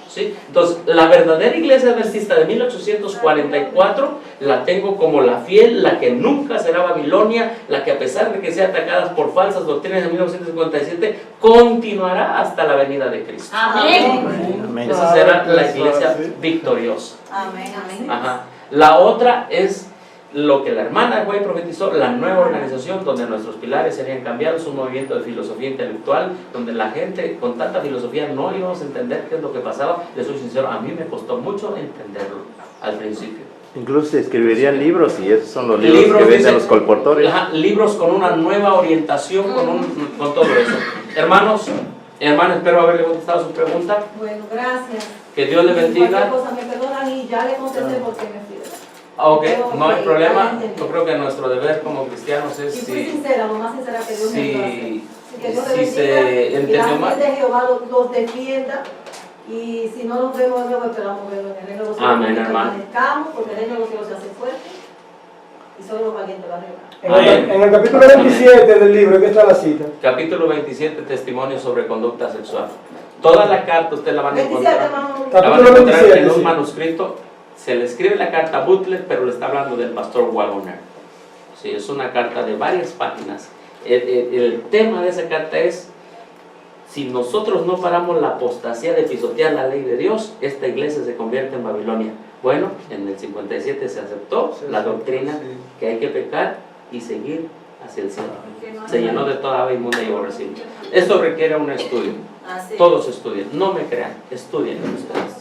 ¿Sí? Entonces, la verdadera iglesia adventista de 1844 la tengo como la fiel, la que nunca será Babilonia, la que a pesar de que sea atacada por falsas doctrinas en 1957, continuará hasta la venida de Cristo. Amén. Esa será la iglesia victoriosa. Amén. Ajá. La otra es lo que la hermana Güey profetizó, la nueva organización donde nuestros pilares serían cambiados, un movimiento de filosofía intelectual, donde la gente con tanta filosofía no íbamos a entender qué es lo que pasaba. Les soy sincero, a mí me costó mucho entenderlo al principio. Incluso se escribirían libros, y esos son los libros que venden los colportores. Libros con una nueva orientación, con todo eso. Hermanos, espero haberle contestado su pregunta. Bueno, gracias. Que Dios le bendiga. Cualquier cosa me perdonan y ya le contesté porque me fui. Ok, no hay problema. Yo creo que nuestro deber como cristianos es... Y fui sincera, lo más sincera que Dios me dio a hacer. Que Dios le si se entendió mal. Y la de Jehová los defienda. Y si no nos vemos de nuevo, esperamos verlo en el reino de los cielos. Amén, hermano. Porque el reino de los cielos se hace fuerte y solo los valientes lo arreglan. En el capítulo 27 del libro, ¿qué está la cita? Capítulo 27, testimonio sobre conducta sexual. Toda la carta usted la van a 27, encontrar. hermano. La van a Capítulo encontrar 27, en un sí. manuscrito. Se le escribe la carta a Butler, pero le está hablando del pastor Wagoner. Sí, es una carta de varias páginas. El tema de esa carta es: si nosotros no paramos la apostasía de pisotear la ley de Dios, esta iglesia se convierte en Babilonia. Bueno, en el 57 se aceptó la doctrina que hay que pecar y seguir hacia el cielo. Se llenó de toda ave inmunda y aborrecida. Esto requiere un estudio. Así. Todos estudian. No me crean, estudien ustedes.